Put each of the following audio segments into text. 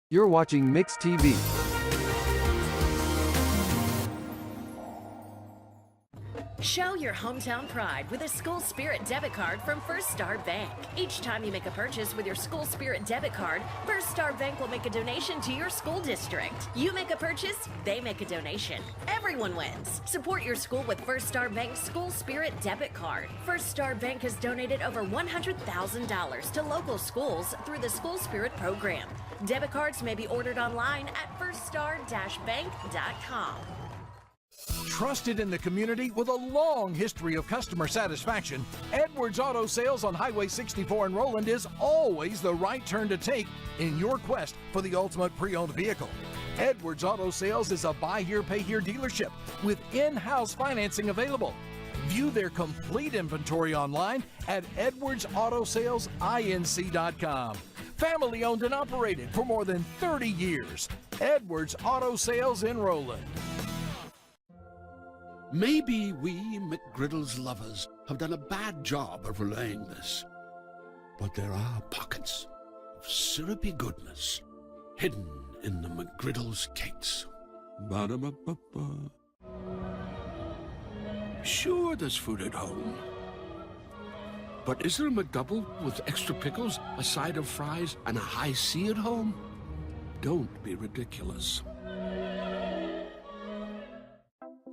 You're watching Mix TV. Show your hometown pride with a School Spirit debit card from First Star Bank. Each time you make a purchase with your School Spirit debit card, First Star Bank will make a donation to your school district. You make a purchase, they make a donation. Everyone wins. Support your school with First Star Bank's School Spirit debit card. First Star Bank has donated over $100,000 to local schools through the School Spirit program. Debit cards may be ordered online at firststar-bank.com. Trusted in the community with a long history of customer satisfaction, Edwards Auto Sales on Highway 64 in Roland is always the right turn to take in your quest for the ultimate pre-owned vehicle. Edwards Auto Sales is a buy here, pay here dealership with in-house financing available. View their complete inventory online at edwardsautosalesinc.com. Family owned and operated for more than 30 years. Edwards Auto Sales in Roland. Maybe we McGriddles lovers have done a bad job of relaying this, but there are pockets of syrupy goodness hidden in the McGriddles cakes. Ba-da-ba-ba-ba. Sure, there's food at home, but is there a McDouble with extra pickles, a side of fries, and a high C at home? Don't be ridiculous.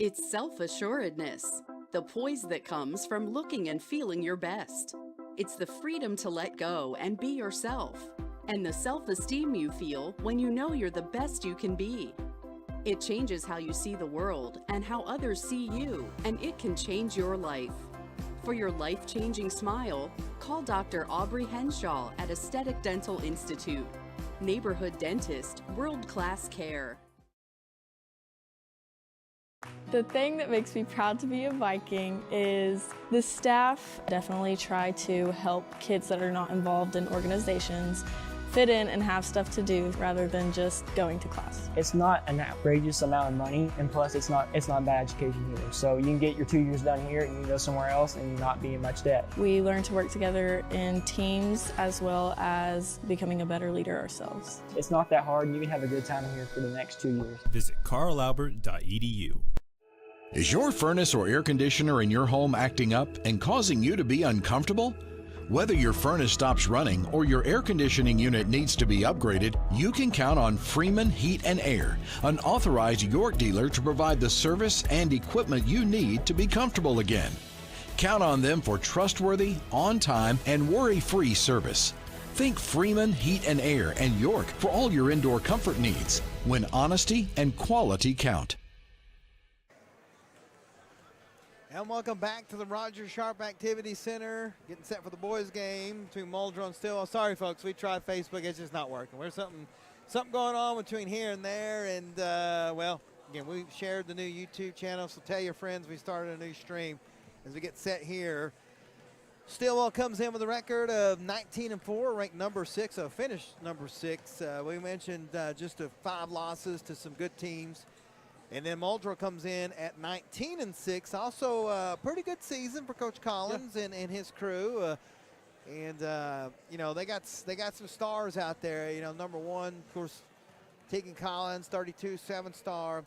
It's self-assuredness, the poise that comes from looking and feeling your best. It's the freedom to let go and be yourself, and the self-esteem you feel when you know you're the best you can be. It changes how you see the world and how others see you, and it can change your life. For your life-changing smile, call Dr. Aubrey Henshaw at Aesthetic Dental Institute. Neighborhood dentist, world-class care. The thing that makes me proud to be a Viking is the staff definitely try to help kids that are not involved in organizations fit in and have stuff to do rather than just going to class. It's not an outrageous amount of money, and plus it's not bad education either. So you can get your 2 years done here and you can go somewhere else and not be in much debt. We learn to work together in teams as well as becoming a better leader ourselves. It's not that hard, and you can have a good time here for the next 2 years. Visit carlalbert.edu. Is your furnace or air conditioner in your home acting up and causing you to be uncomfortable? Whether your furnace stops running or your air conditioning unit needs to be upgraded, you can count on Freeman Heat and Air, an authorized York dealer to provide the service and equipment you need to be comfortable again. Count on them for trustworthy, on-time, and worry-free service. Think Freeman Heat and Air and York for all your indoor comfort needs, when honesty and quality count. And welcome back to the Roger Sharp Activity Center. Getting set for the boys' game between Muldrow and Stilwell. Sorry, folks, we tried Facebook. It's just not working. There's something going on between here and there. And, well, again, we shared the new YouTube channel, so tell your friends we started a new stream as we get set here. Stillwell comes in with a record of 19-4, ranked number 6, so finished number 6. We mentioned just 5 losses to some good teams. And then Muldrow comes in at 19-6. Also a pretty good season for Coach Collins and his crew. You know, they got some stars out there. You know, number 1, of course, Tegan Collins, 32, 7-star.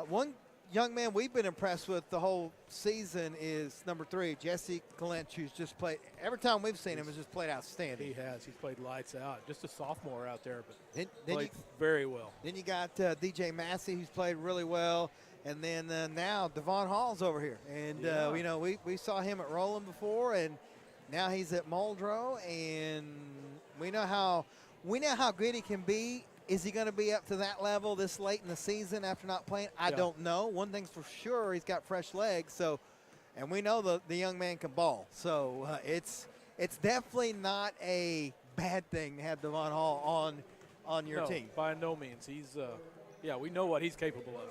One young man we've been impressed with the whole season is number 3, Jesse Clench, who's just played. Every time we've seen him, has just played outstanding. He has. He's played lights out. Just a sophomore out there, but played very well. Then you got DJ Massey, who's played really well. And then now Devon Hall's over here. And, you know, we saw him at Roland before, and now he's at Muldrow. And we know how good he can be. Is he going to be up to that level this late in the season after not playing? I don't know. One thing's for sure, he's got fresh legs. So, and we know the young man can ball. So it's definitely not a bad thing to have Devon Hall on your team. By no means. He's we know what he's capable of.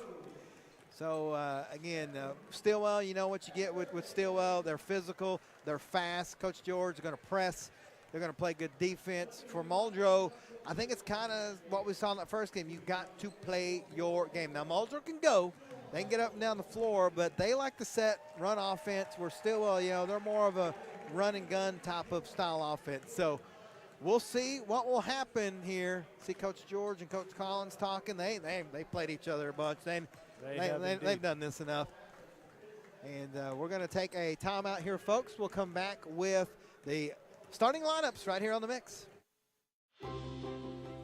So again, Stilwell, you know what you get with Stilwell. They're physical, they're fast. Coach George is going to press. They're going to play good defense. For Muldrow, I think it's kind of what we saw in that first game. You've got to play your game. Now, Muldrow can go. They can get up and down the floor, but they like to set run offense where Stilwell, you know, they're more of a run and gun type of style offense. So we'll see what will happen here. See Coach George and Coach Collins talking. They played each other a bunch. They've done this enough. And we're going to take a timeout here, folks. We'll come back with the starting lineups right here on The Mix.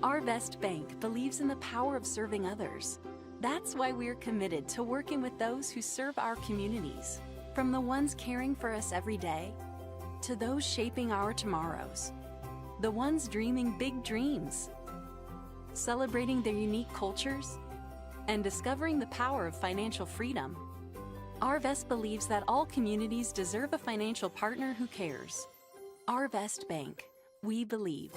Arvest Bank believes in the power of serving others. That's why we're committed to working with those who serve our communities, from the ones caring for us every day to those shaping our tomorrows, the ones dreaming big dreams, celebrating their unique cultures, and discovering the power of financial freedom. Arvest believes that all communities deserve a financial partner who cares. Arvest Bank. We believe.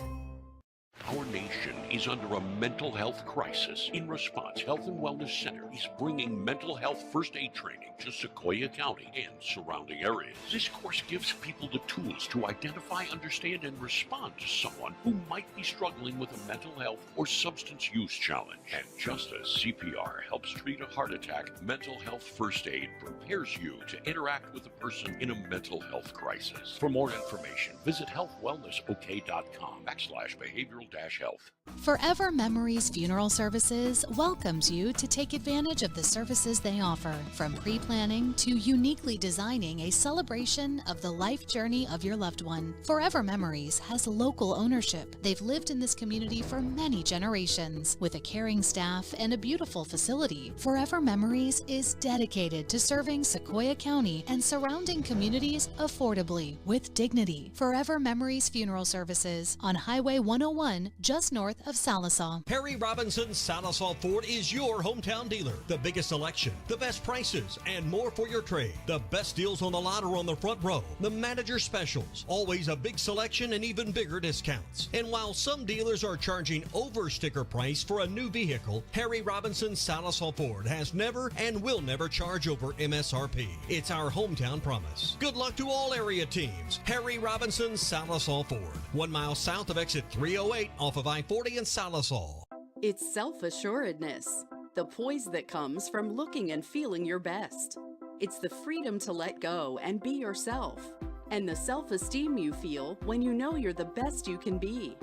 Our nation is under a mental health crisis. In response, Health and Wellness Center is bringing mental health first aid training to Sequoyah County and surrounding areas. This course gives people the tools to identify, understand, and respond to someone who might be struggling with a mental health or substance use challenge. And just as CPR helps treat a heart attack, mental health first aid prepares you to interact with a person in a mental health crisis. For more information, visit healthwellnessok.com/behavioral-health. Forever Memories Funeral Services welcomes you to take advantage of the services they offer, from pre-planning to uniquely designing a celebration of the life journey of your loved one. Forever Memories has local ownership. They've lived in this community for many generations. With a caring staff and a beautiful facility, Forever Memories is dedicated to serving Sequoyah County and surrounding communities affordably with dignity. Forever Memories Funeral Services on Highway 101, just north of Salisaw. Harry Robinson Salisaw Ford is your hometown dealer. The biggest selection, the best prices, and more for your trade. The best deals on the lot are on the front row. The manager specials, always a big selection and even bigger discounts. And while some dealers are charging over sticker price for a new vehicle, Harry Robinson Salisaw Ford has never and will never charge over MSRP. It's our hometown promise. Good luck to all area teams. Harry Robinson Salisaw Ford, 1 mile south of exit 308 off of I-40 in Salisaw. It's self-assuredness, the poise that comes from looking and feeling your best. It's the freedom to let go and be yourself, and the self-esteem you feel when you know you're the best you can be.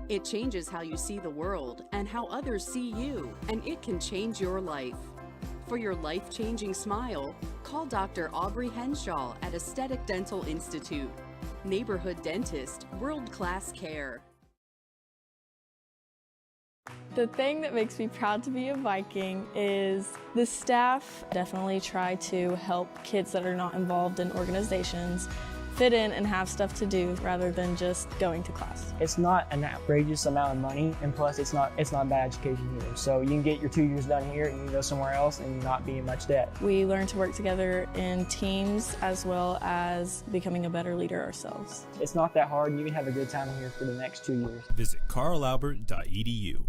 It changes how you see the world and how others see you, and it can change your life. For your life-changing smile, call Dr. Aubrey Henshaw at Aesthetic Dental Institute. Neighborhood dentist, world-class care. The thing that makes me proud to be a Viking is the staff definitely try to help kids that are not involved in organizations fit in and have stuff to do rather than just going to class. It's not an outrageous amount of money, and plus it's not bad education either. So you can get your 2 years done here and you can go somewhere else and not be in much debt. We learn to work together in teams as well as becoming a better leader ourselves. It's not that hard, and you can have a good time here for the next 2 years. Visit carlalbert.edu.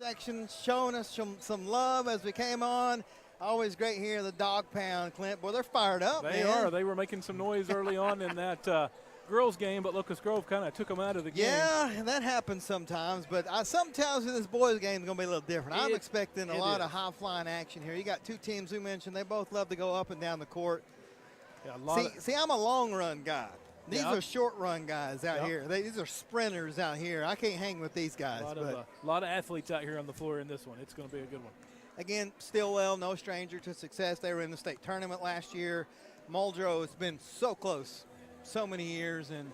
Section showing us some love as we came on. Always great here, the dog pound, Clint. Boy, they're fired up, They are. They were making some noise early on in that girls game, but Locust Grove kind of took them out of the game. Yeah, and that happens sometimes, but sometimes in this boys game is going to be a little different. I'm expecting a lot of high-flying action here. You got two teams we mentioned. They both love to go up and down the court. Yeah, see, I'm a long-run guy. These are short-run guys out here. These are sprinters out here. I can't hang with these guys. A lot of athletes out here on the floor in this one. It's going to be a good one. Again, Stilwell, no stranger to success. They were in the state tournament last year. Muldrow has been so close so many years. And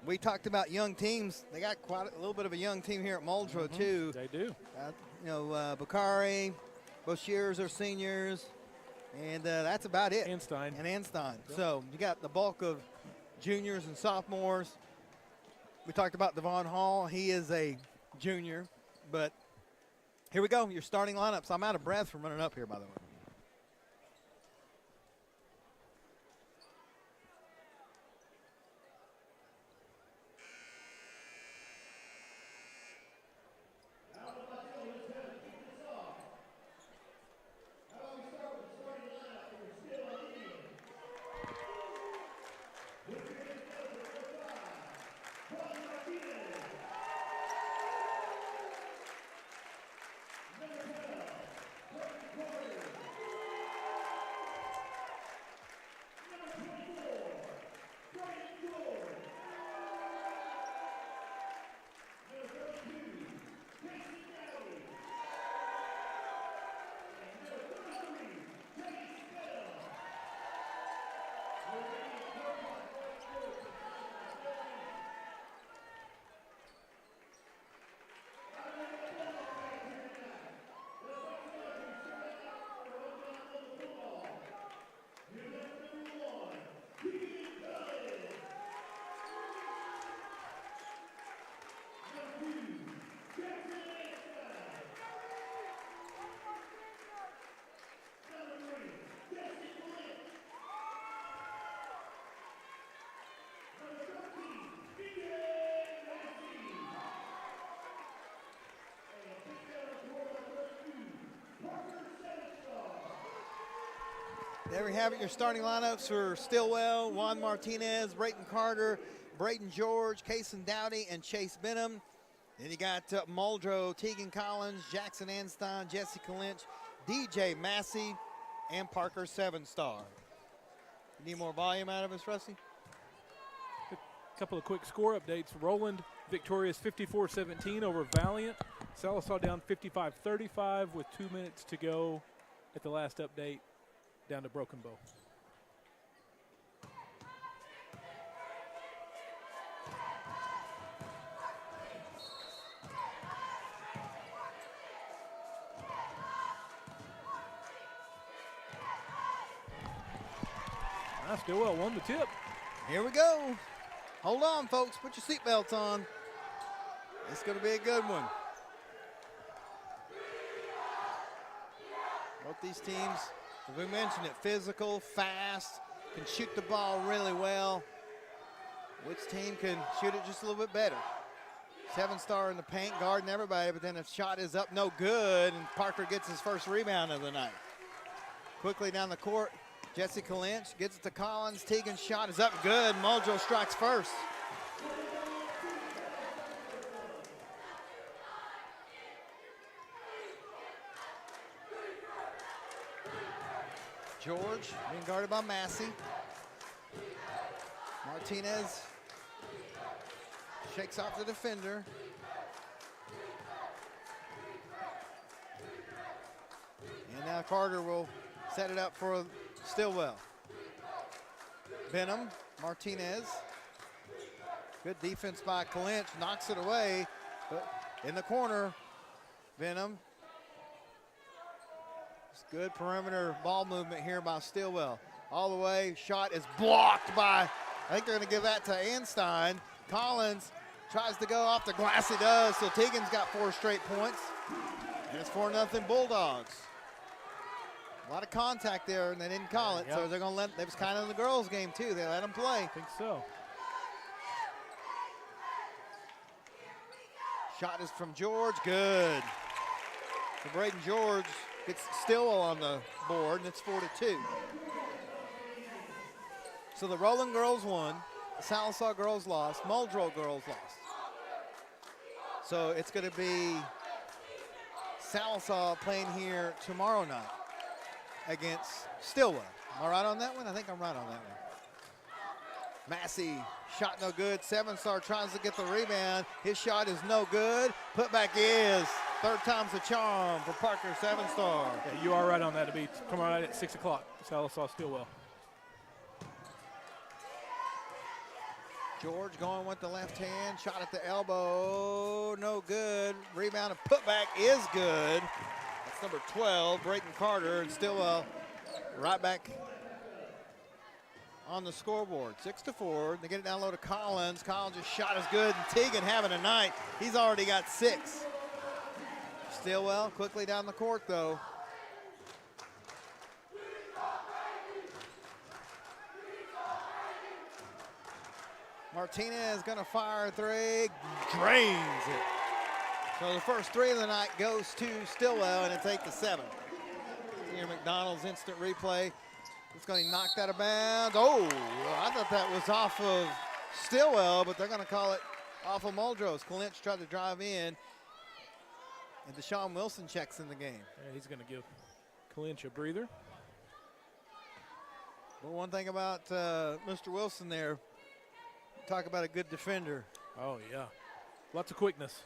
we talked about young teams. They got quite a little bit of a young team here at Muldrow, too. They do. Bakari, Boshiers are seniors. And that's about it. Anstein. Yep. So you got the bulk of juniors and sophomores. We talked about Devon Hall. He is a junior. But here we go, your starting lineups. I'm out of breath from running up here, by the way. There we have it, your starting lineups for Stilwell: Juan Martinez, Brayton Carter, Braden George, Kason Dowdy, and Chase Benham. Then you got Muldrow, Tegan Collins, Jackson Anstein, Jessica Lynch, DJ Massey, and Parker 7-star. You need more volume out of us, Rusty? A couple of quick score updates. Roland victorious 54-17 over Valiant. Sallisaw down 55-35 with 2 minutes to go at the last update, down to Broken Bow. Stilwell won the tip. Here we go. Hold on, folks. Put your seatbelts on. It's going to be a good one. Both these teams, as we mentioned it, physical, fast, can shoot the ball really well. Which team can shoot it just a little bit better? 7-star in the paint, guarding everybody, but then if shot is up, no good, and Parker gets his first rebound of the night. Quickly down the court, Jessica Lynch gets it to Collins. Tegan's shot is up good. Muldrow strikes first. George being guarded by Massey. Martinez shakes off the defender. And now Carter will set it up for Stilwell. Benham, Martinez. Good defense by Clinch, knocks it away. But in the corner, Benham. It's good perimeter ball movement here by Stilwell. All the way, shot is blocked by, I think they're gonna give that to Anstein. Collins tries to go off the glass, he does, so Tegan's got 4 straight points. And it's 4-0 Bulldogs. A lot of contact there, and they didn't call it, so they're going to let, it was kind of in the girls' game, too. They let them play. I think so. Shot is from George, good. So Braden George gets Stilwell on the board, and it's 4-2. So the Roland girls won, the Sallisaw girls lost, Muldrow girls lost. So it's going to be Sallisaw playing here tomorrow night against Stilwell. Am I right on that one? I think I'm right on that one. Massey, shot no good. 7-star tries to get the rebound. His shot is no good. Putback is. Third time's a charm for Parker, 7-star. Yeah, you are right on that. It'll be tomorrow night at 6 o'clock. Sallisaw Stilwell. George going with the left hand. Shot at the elbow. No good. Rebound and putback is good. That's number 12, Brayton Carter, and Stilwell right back on the scoreboard. 6-4. They get it down low to Collins. Collins' shot is good, and Tegan having a night. He's already got 6. Stilwell quickly down the court, though. Martinez gonna fire a 3, drains it. So the first 3 of the night goes to Stilwell, and it's 8-7. Here McDonald's instant replay. It's going to knock that out of bounds. Oh, I thought that was off of Stilwell, but they're going to call it off of Muldrow. Clinch tried to drive in, and Deshaun Wilson checks in the game. Yeah, he's going to give Clinch a breather. But one thing about Mr. Wilson there, talk about a good defender. Oh, yeah. Lots of quickness.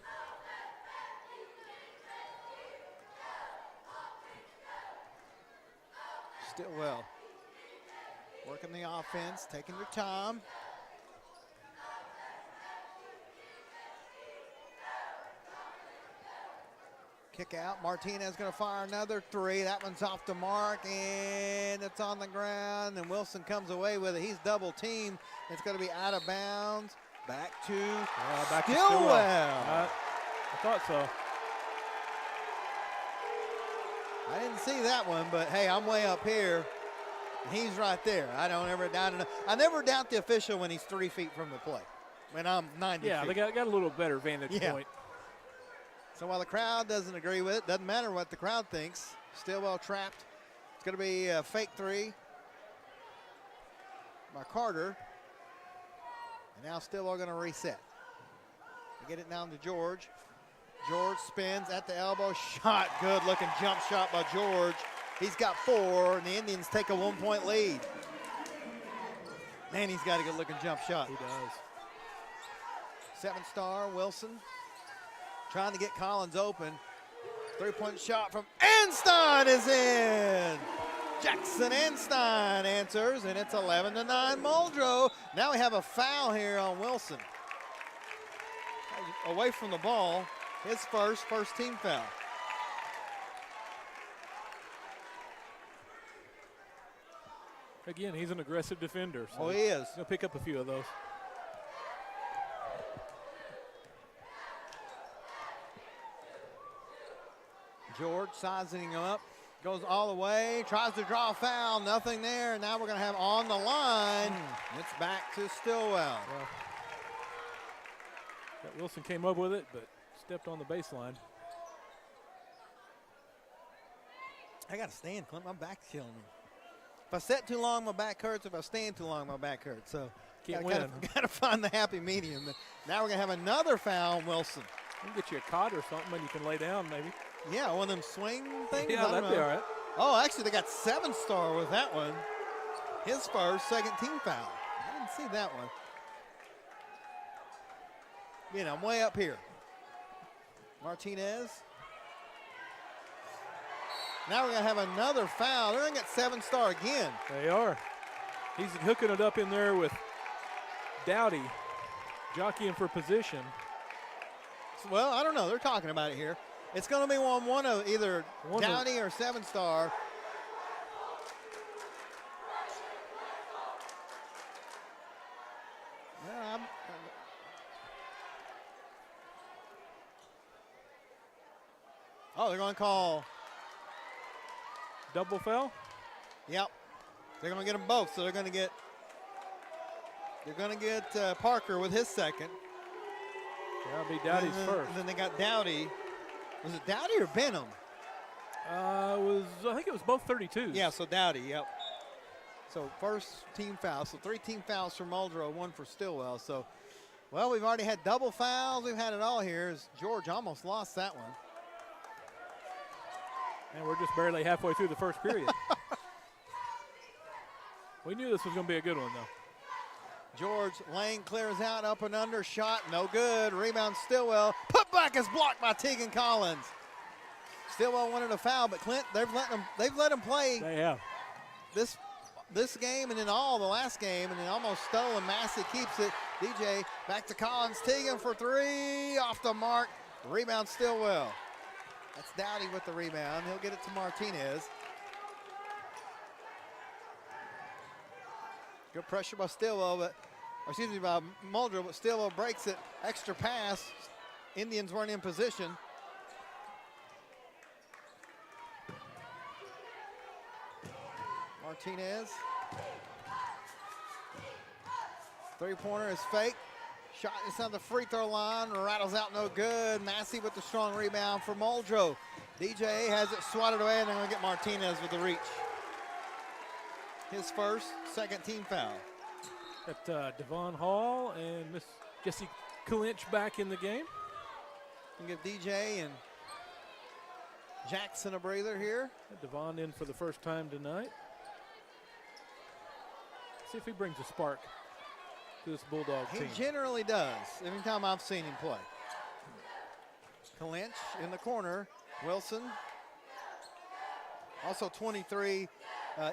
Stilwell working the offense, taking their time. Kick out. Martinez going to fire another 3. That one's off the mark, and it's on the ground, and Wilson comes away with it. He's double teamed. It's going to be out of bounds. Back to Stilwell. I thought so. I didn't see that one, but hey, I'm way up here. He's right there. I don't ever doubt it. I never doubt the official when he's 3 feet from the play. When I'm 90 feet. Yeah, they got a little better vantage point. So while the crowd doesn't agree with it, doesn't matter what the crowd thinks. Stilwell trapped. It's going to be a fake 3. by Carter. And now Stilwell going to reset. Get it down to George. George spins at the elbow. Shot. Good looking jump shot by George. He's got 4, and the Indians take a 1-point lead. Man, he's got a good looking jump shot. He does. 7-star Wilson trying to get Collins open. 3-point shot from Einstein is in. Jackson Einstein answers, and it's 11-9 Muldrow. Now we have a foul here on Wilson. Away from the ball, his first team foul. Again, he's an aggressive defender. So oh, he is. He'll pick up a few of those. George sizing him up, goes all the way, tries to draw a foul, nothing there. Now we're going to have on the line. It's back to Stilwell. Well, that Wilson came up with it, but stepped on the baseline. I got to stand, Clint. My back's killing me. If I sit too long, my back hurts. If I stand too long, my back hurts. So can't win. Got to find the happy medium. Now we're going to have another foul on Wilson. We can get you a cot or something, and you can lay down maybe. Yeah, one of them swing things. Yeah, that'd be all right. Oh, actually, they got 7-star with that one. His first, second team foul. I didn't see that one. I'm way up here. Martinez. Now we're going to have another foul. They're going to get 7-star again. They are. He's hooking it up in there with Dowdy, jockeying for position. Well, I don't know. They're talking about it here. It's going to be one of either Dowdy or 7-star. Oh, they're going to call double foul? Yep. They're going to get them both, so they're going to get Parker with his second. That'll be Dowdy's first. And then they got Dowdy. Was it Dowdy or Benham? I think it was both 32s. Yeah, so Dowdy, yep. So first team foul. So 3 team fouls for Muldrow, 1 for Stilwell. So, well, we've already had double fouls. We've had it all here. George almost lost that one. And we're just barely halfway through the first period. We knew this was going to be a good one, though. George Lane clears out, up and under, shot, no good. Rebound Stilwell. Put back is blocked by Tegan Collins. Stilwell wanted a foul, but Clint, they've let him play. They have. This game and then all the last game, and then almost stolen. Massey keeps it. DJ back to Collins. Tegan for 3, off the mark. Rebound Stilwell. That's Dowdy with the rebound. He'll get it to Martinez. Good pressure by Stilwell, by Muldrow, but Stilwell breaks it. Extra pass. Indians weren't in position. Martinez. 3-pointer is fake. Shot inside the free throw line, rattles out no good. Massey with the strong rebound for Muldrow. DJ has it swatted away, and they're going to get Martinez with the reach. His first, second team foul. Got Devon Hall and Miss Jessie Clinch back in the game. You can give DJ and Jackson a breather here. Devon in for the first time tonight. See if he brings a spark to this Bulldog team. He generally does, every time I've seen him play. Clinch in the corner. Wilson. Also 23,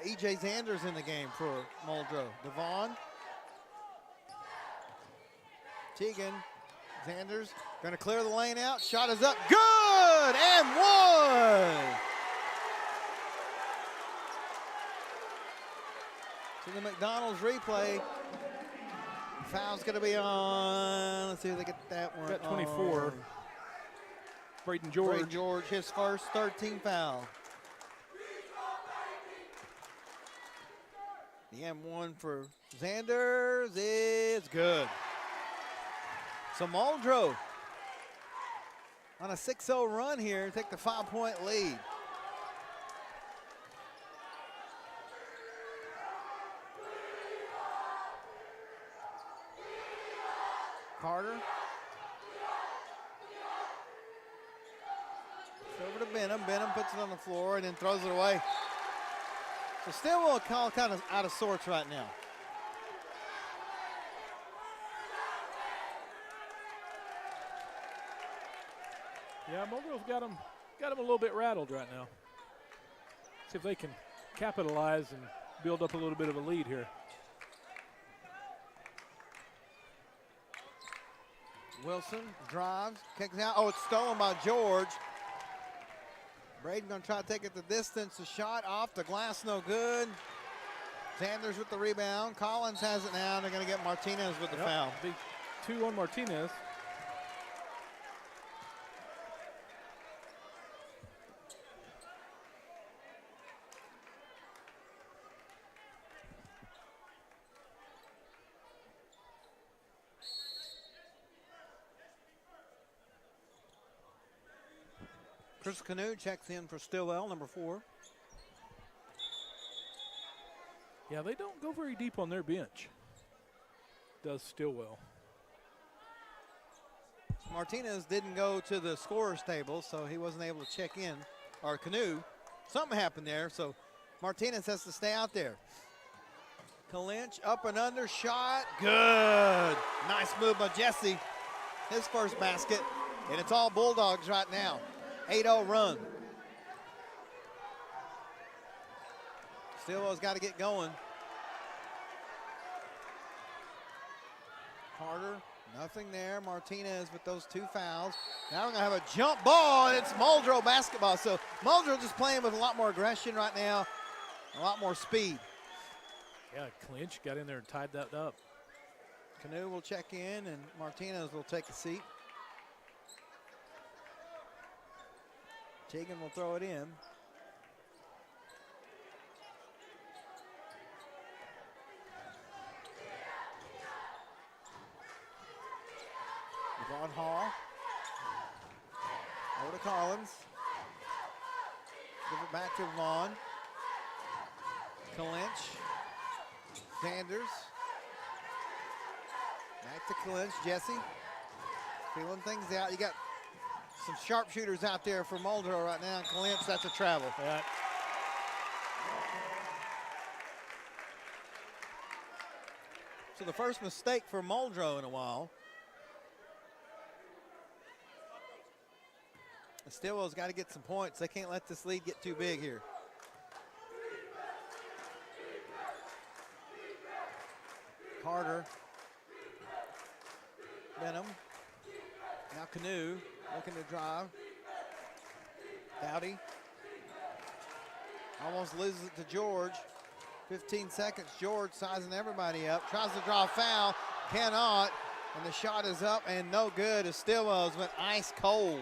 E.J. Zanders in the game for Muldrow. Devon. Tegan. Zanders going to clear the lane out. Shot is up. Good! And 1! To the McDonald's replay. Foul's going to be on. Let's see if they get that one. Got 24. On. Braden George. Braden George, his first 13 foul. The M1 for Zanders is good. So Muldrow on a 6-0 run here, take the 5-point lead. Carter. It's over to Benham. Benham puts it on the floor and then throws it away. So Stilwell kind of out of sorts right now. Yeah, Muldrow's got him a little bit rattled right now. See if they can capitalize and build up a little bit of a lead here. Wilson drives, kicks out. Oh, it's stolen by George. Braden gonna try to take it the distance. The shot off the glass, no good. Sanders with the rebound. Collins has it now. They're gonna get Martinez with the foul. Big 2 on Martinez. Chris Canoe checks in for Stilwell, number 4. Yeah, they don't go very deep on their bench. Does Stilwell. Martinez didn't go to the scorer's table, so he wasn't able to check in. Or Canoe. Something happened there, so Martinez has to stay out there. Kalinch up and under, shot, good. Nice move by Jesse. His first basket, and it's all Bulldogs right now. 8-0 run. Stilwell's got to get going. Carter, nothing there. Martinez with those 2 fouls. Now we're going to have a jump ball, and it's Muldrow basketball. So Muldrow just playing with a lot more aggression right now, a lot more speed. Yeah, Clinch got in there and tied that up. Canoe will check in, and Martinez will take a seat. Teagan will throw it in. Yvonne Hall. Over to Collins. Give it back to Vaughn. Clinch. Sanders. Back to Clinch. Jesse. Feeling things out. You got some sharpshooters out there for Muldrow right now. Clinch, that's a travel. Yeah. So the first mistake for Muldrow in a while. Stilwell's got to get some points. They can't let this lead get too big here. Carter. Benham. Now Canoe looking to drive. Dowdy. Almost loses it to George. 15 seconds. George sizing everybody up. Tries to draw a foul. Cannot. And the shot is up and no good as Stilwell's went ice cold.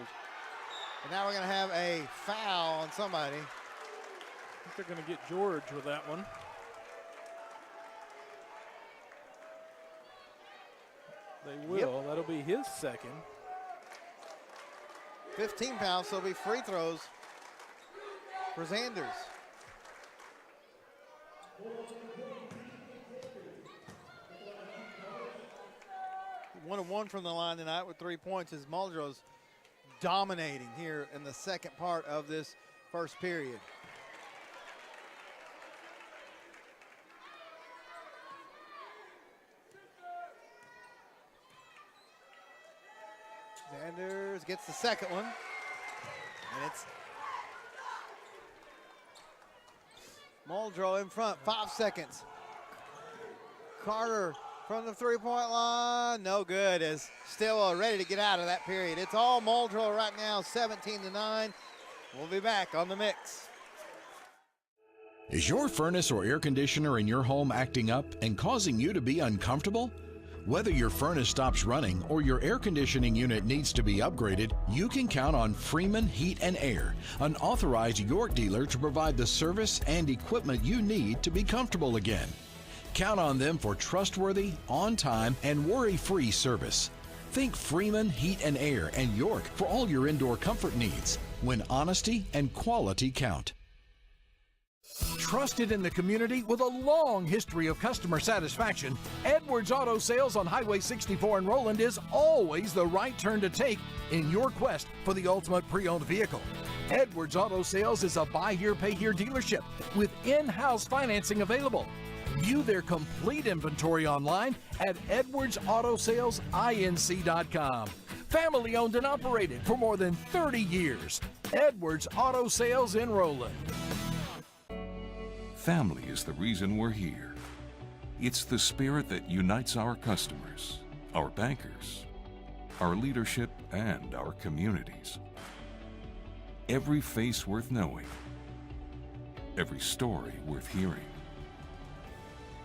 And now we're going to have a foul on somebody. I think they're going to get George with that one. They will. Yep. That'll be his second. 15 fouls, so it'll be free throws for Zanders. One of one from the line tonight with 3 points as Muldrow's dominating here in the second part of this first period. Sanders gets the second one, and it's Muldrow in front, 5 seconds. Carter from the three-point line, no good as Stilwell ready to get out of that period. It's all Muldrow right now, 17-9. We'll be back on the mix. Is your furnace or air conditioner in your home acting up and causing you to be uncomfortable? Whether your furnace stops running or your air conditioning unit needs to be upgraded, you can count on Freeman Heat and Air, an authorized York dealer to provide the service and equipment you need to be comfortable again. Count on them for trustworthy, on-time, and worry-free service. Think Freeman Heat and Air and York for all your indoor comfort needs, when honesty and quality count. Trusted in the community with a long history of customer satisfaction, Edwards Auto Sales on Highway 64 in Roland is always the right turn to take in your quest for the ultimate pre-owned vehicle. Edwards Auto Sales is a buy here, pay here dealership with in-house financing available. View their complete inventory online at edwardsautosalesinc.com. Family owned and operated for more than 30 years. Edwards Auto Sales in Roland. Family is the reason we're here. It's the spirit that unites our customers, our bankers, our leadership, and our communities. Every face worth knowing, every story worth hearing,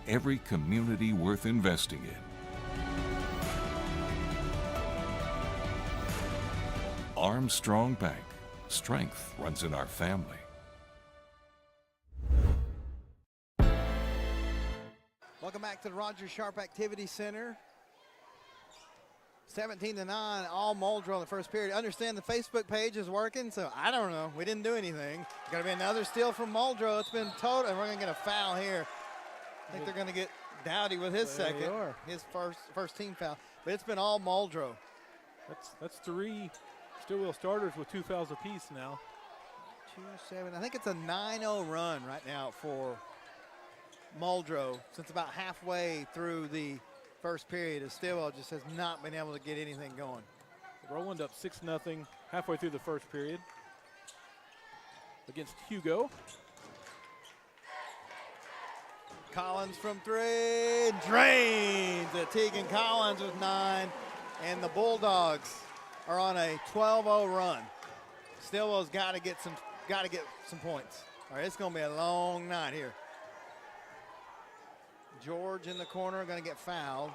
every community worth investing in. Armstrong Bank. Strength runs in our family. Welcome back to the Rogers Sharp Activity Center. 17-9, all Muldrow in the first period. Understand the Facebook page is working, so I don't know. We didn't do anything. Going to be another steal from Muldrow. It's been total, and we're going to get a foul here. I think they're going to get Dowdy with his second, his first team foul. But it's been all Muldrow. That's 3 Stilwell starters with 2 fouls apiece now. 2-7. I think it's a 9-0 run right now for Muldrow since about halfway through the first period. As Stilwell just has not been able to get anything going. Roland up 6-0 halfway through the first period against Hugo. Collins from 3, drains it. Tegan Collins with 9, and the Bulldogs are on a 12-0 run. Stilwell's got to get some points. All right, it's going to be a long night here. George in the corner, going to get fouled.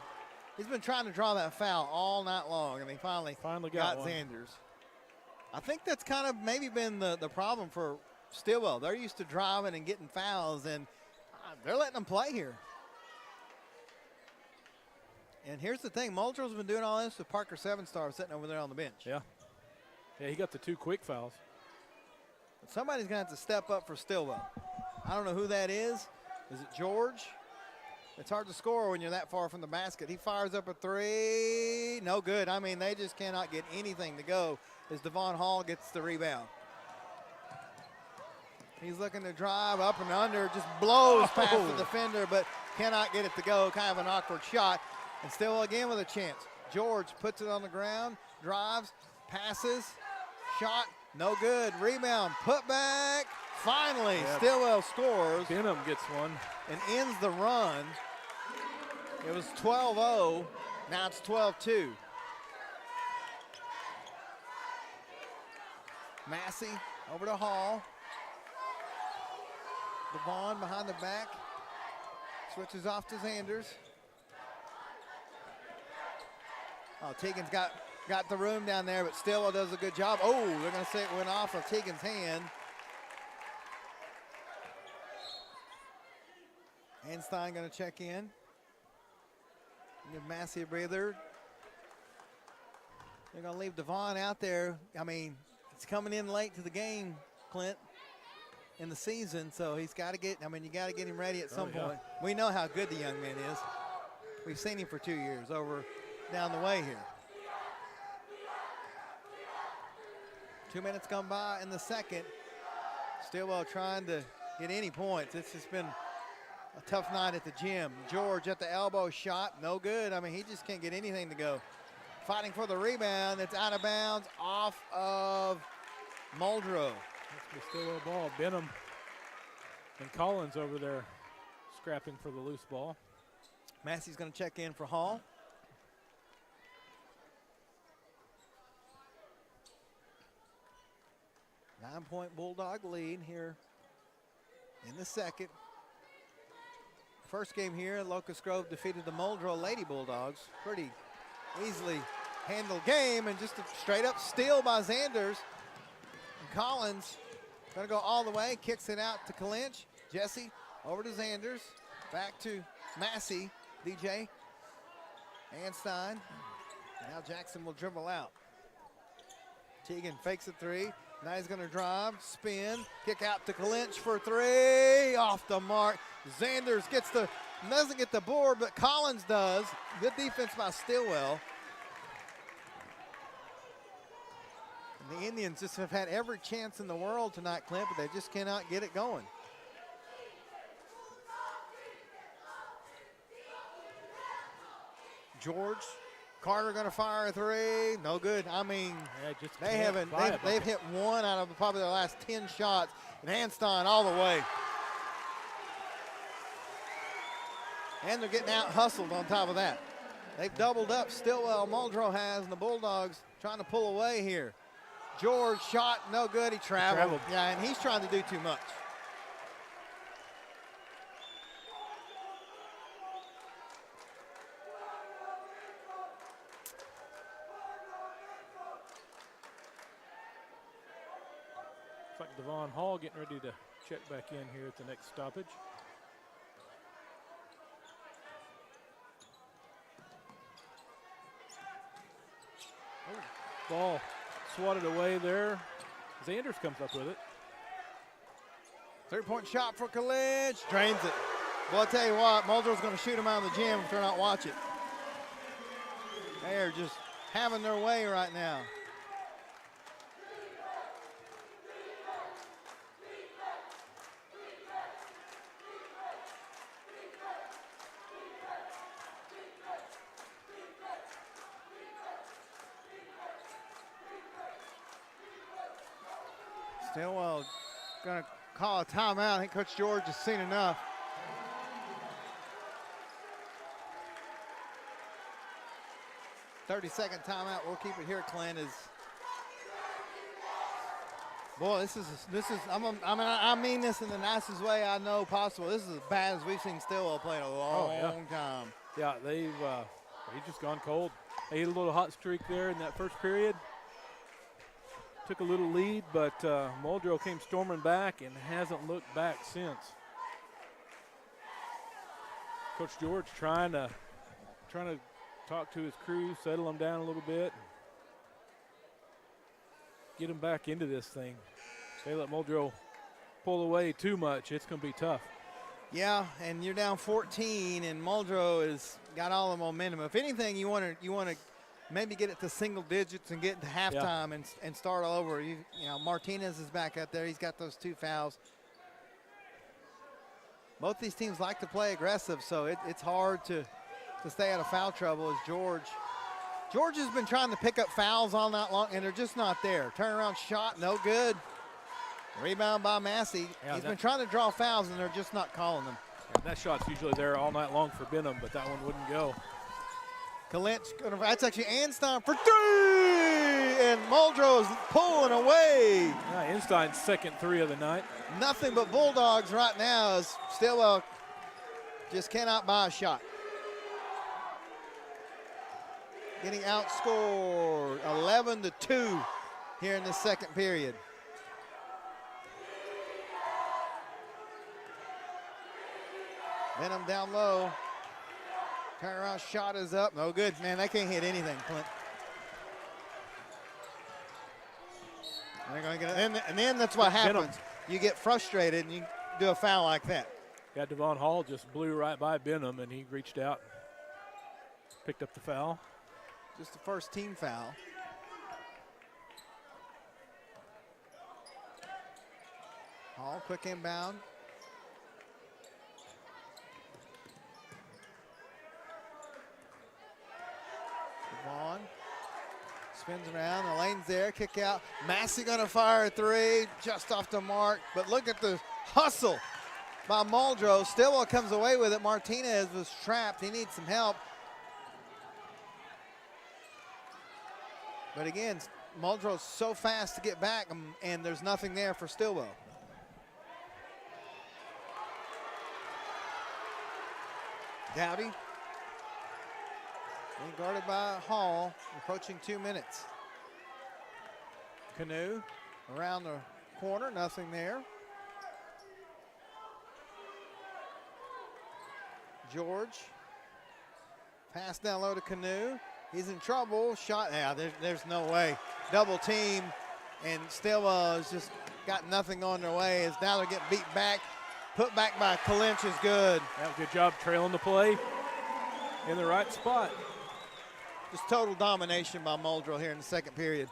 He's been trying to draw that foul all night long, and he finally got one. Zanders. I think that's kind of maybe been the problem for Stilwell. They're used to driving and getting fouls, and they're letting them play here. And here's the thing, Muldrow's been doing all this with Parker 7-star sitting over there on the bench. Yeah, he got the 2 quick fouls. But somebody's going to have to step up for Stilwell. I don't know who that is. Is it George? It's hard to score when you're that far from the basket. He fires up a 3. No good. I mean, they just cannot get anything to go as Devon Hall gets the rebound. He's looking to drive up and under, just blows past the defender, but cannot get it to go. Kind of an awkward shot. And Stilwell again with a chance. George puts it on the ground, drives, passes, shot, no good. Rebound, put back. Finally, Stilwell scores. Benham gets one. And ends the run. It was 12-0. Now it's 12-2. Massey over to Hall. Devon behind the back. Switches off to Zanders. Oh, Tegan's got the room down there, but Stilwell does a good job. Oh, they're going to say it went off of Tegan's hand. Einstein going to check in. Give Massey a breather. They're going to leave Devon out there. I mean, it's coming in late to the game, Clint, in the season, so he's got to get, you got to get him ready at some point. We know how good the young man is. We've seen him for 2 years over down the way here. 2 minutes gone by in the second. Stilwell trying to get any points. It's just been a tough night at the gym. George at the elbow shot, no good. He just can't get anything to go. Fighting for the rebound, it's out of bounds, off of Muldrow. That's the Stilwell ball. Benham and Collins over there scrapping for the loose ball. Massey's going to check in for Hall. Nine-point Bulldog lead here in the second. First game here, Locust Grove defeated the Muldrow Lady Bulldogs. Pretty easily handled game, and just a straight-up steal by Zanders. And Collins going to go all the way, kicks it out to Kalinch. Jesse over to Zanders, back to Massey, DJ, Einstein. Now Jackson will dribble out. Tegan fakes a 3, Now he's going to drive, spin, kick out to Clinch for three. Off the mark. Zanders doesn't get the board, but Collins does. Good defense by Stilwell. And the Indians just have had every chance in the world tonight, Clint, but they just cannot get it going. George, Carter going to fire a three. No good. I mean, they've hit one out of probably their last 10 shots. And Hanstein all the way. And they're getting out hustled on top of that. They've doubled up. Stilwell, Muldrow has, and the Bulldogs trying to pull away here. George shot, no good. He traveled. Yeah, and he's trying to do too much. Looks like Devon Hall getting ready to check back in here at the next stoppage. Ball swatted away there. Zanders comes up with it. 3-point shot for College. Drains it. Well, I'll tell you what, Muldrow's going to shoot him out of the gym if they're not watching. They're just having their way right now. Stilwell going to call a timeout. I think Coach George has seen enough. "30-second timeout. We'll keep it here, Clint." Boy, this is. I mean this in the nicest way I know possible. This is as bad as we've seen Stilwell play in a long time. Yeah, he's just gone cold. They hit a little hot streak there in that first period. Took a little lead, but Muldrow came storming back and hasn't looked back since. Coach George trying to talk to his crew, settle them down a little bit, get them back into this thing. If they let Muldrow pull away too much, it's going to be tough. Yeah, and you're down 14, and Muldrow has got all the momentum. If anything, you want to maybe get it to single digits and get to halftime and start all over. You know, Martinez is back up there. He's got those 2 fouls. Both these teams like to play aggressive, so it's hard to stay out of foul trouble as George has been trying to pick up fouls all night long, and they're just not there. Turnaround shot, no good. Rebound by Massey. He's been trying to draw fouls, and they're just not calling them. Yeah, that shot's usually there all night long for Benham, but that one wouldn't go. Kalinch, that's actually Einstein for three, and Muldrow is pulling away. Yeah, Einstein's second three of the night. Nothing but Bulldogs right now as Stilwell just cannot buy a shot. Getting outscored 11-2 here in the second period. Benham down low. Turnaround shot is up. No good. Man, they can't hit anything, Clint. They're going to get it. And then that's what happens. Benham. You get frustrated and you do a foul like that. Yeah, Devon Hall just blew right by Benham, and he reached out, picked up the foul. Just the first team foul. Hall, quick inbound. Vaughn spins around, the lane's there, kick out. Massey gonna fire a three, just off the mark, but look at the hustle by Muldrow. Stilwell comes away with it. Martinez was trapped, he needs some help. But again, Muldrow's so fast to get back, and there's nothing there for Stilwell. Dowdy. Being guarded by Hall, approaching 2 minutes. Canoe around the corner, nothing there. George, pass down low to Canoe. He's in trouble, shot, there's no way. Double team, And Stilwell has just got nothing on their way as now they're getting beat back. Put back by Clinch is good. Yeah, good job trailing the play in the right spot. Just total domination by Muldrow here in the second period.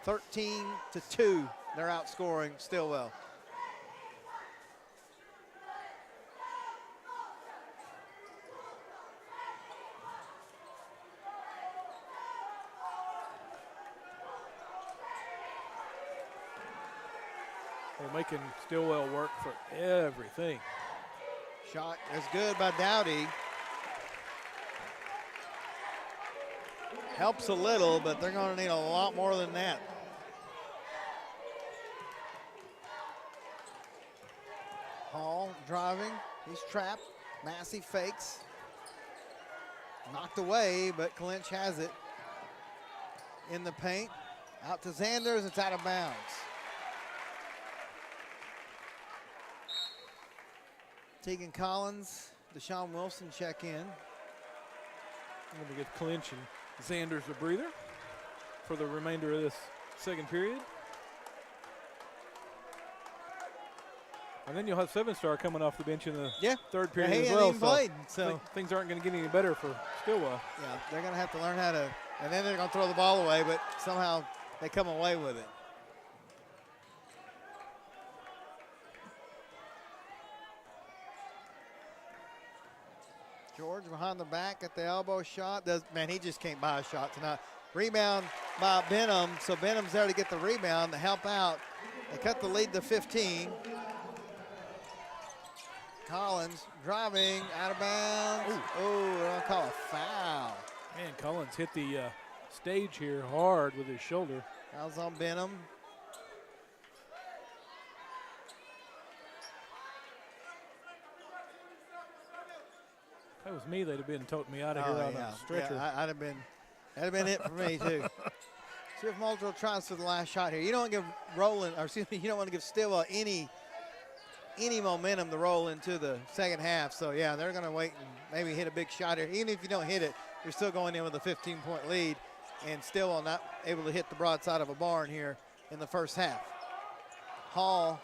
13-2, they're outscoring Stilwell. They're making Stilwell work for everything. Shot is good by Dowdy. Helps a little, but they're going to need a lot more than that. Hall driving, he's trapped. Massey fakes. Knocked away, but Clinch has it in the paint. Out to Zanders, it's out of bounds. Tegan Collins, Deshaun Wilson check in. I'm going to give Clinch and Zanders a breather for the remainder of this second period. And then you'll have 7-star coming off the bench in the third period as well. Played, so things aren't going to get any better for Stilwell. Yeah, they're going to have to learn how to, and then they're going to throw the ball away, but somehow they come away with it. George behind the back at the elbow shot. Man, he just can't buy a shot tonight. Rebound by Benham, so Benham's there to get the rebound to help out. They cut the lead to 15. Collins driving out of bounds. Oh, they're going to call a foul. Man, Collins hit the stage here hard with his shoulder. Foul's on Benham. If that was me, they'd have been toting me out of here on a stretcher. Yeah, that'd have been it for me too. See if Muldrow tries for the last shot here. You don't want to give Roland, or excuse me, you don't want to give Stilwell any momentum to roll into the second half. So yeah, they're going to wait and maybe hit a big shot here. Even if you don't hit it, you're still going in with a 15-point lead, and Stilwell not able to hit the broadside of a barn here in the first half. Hall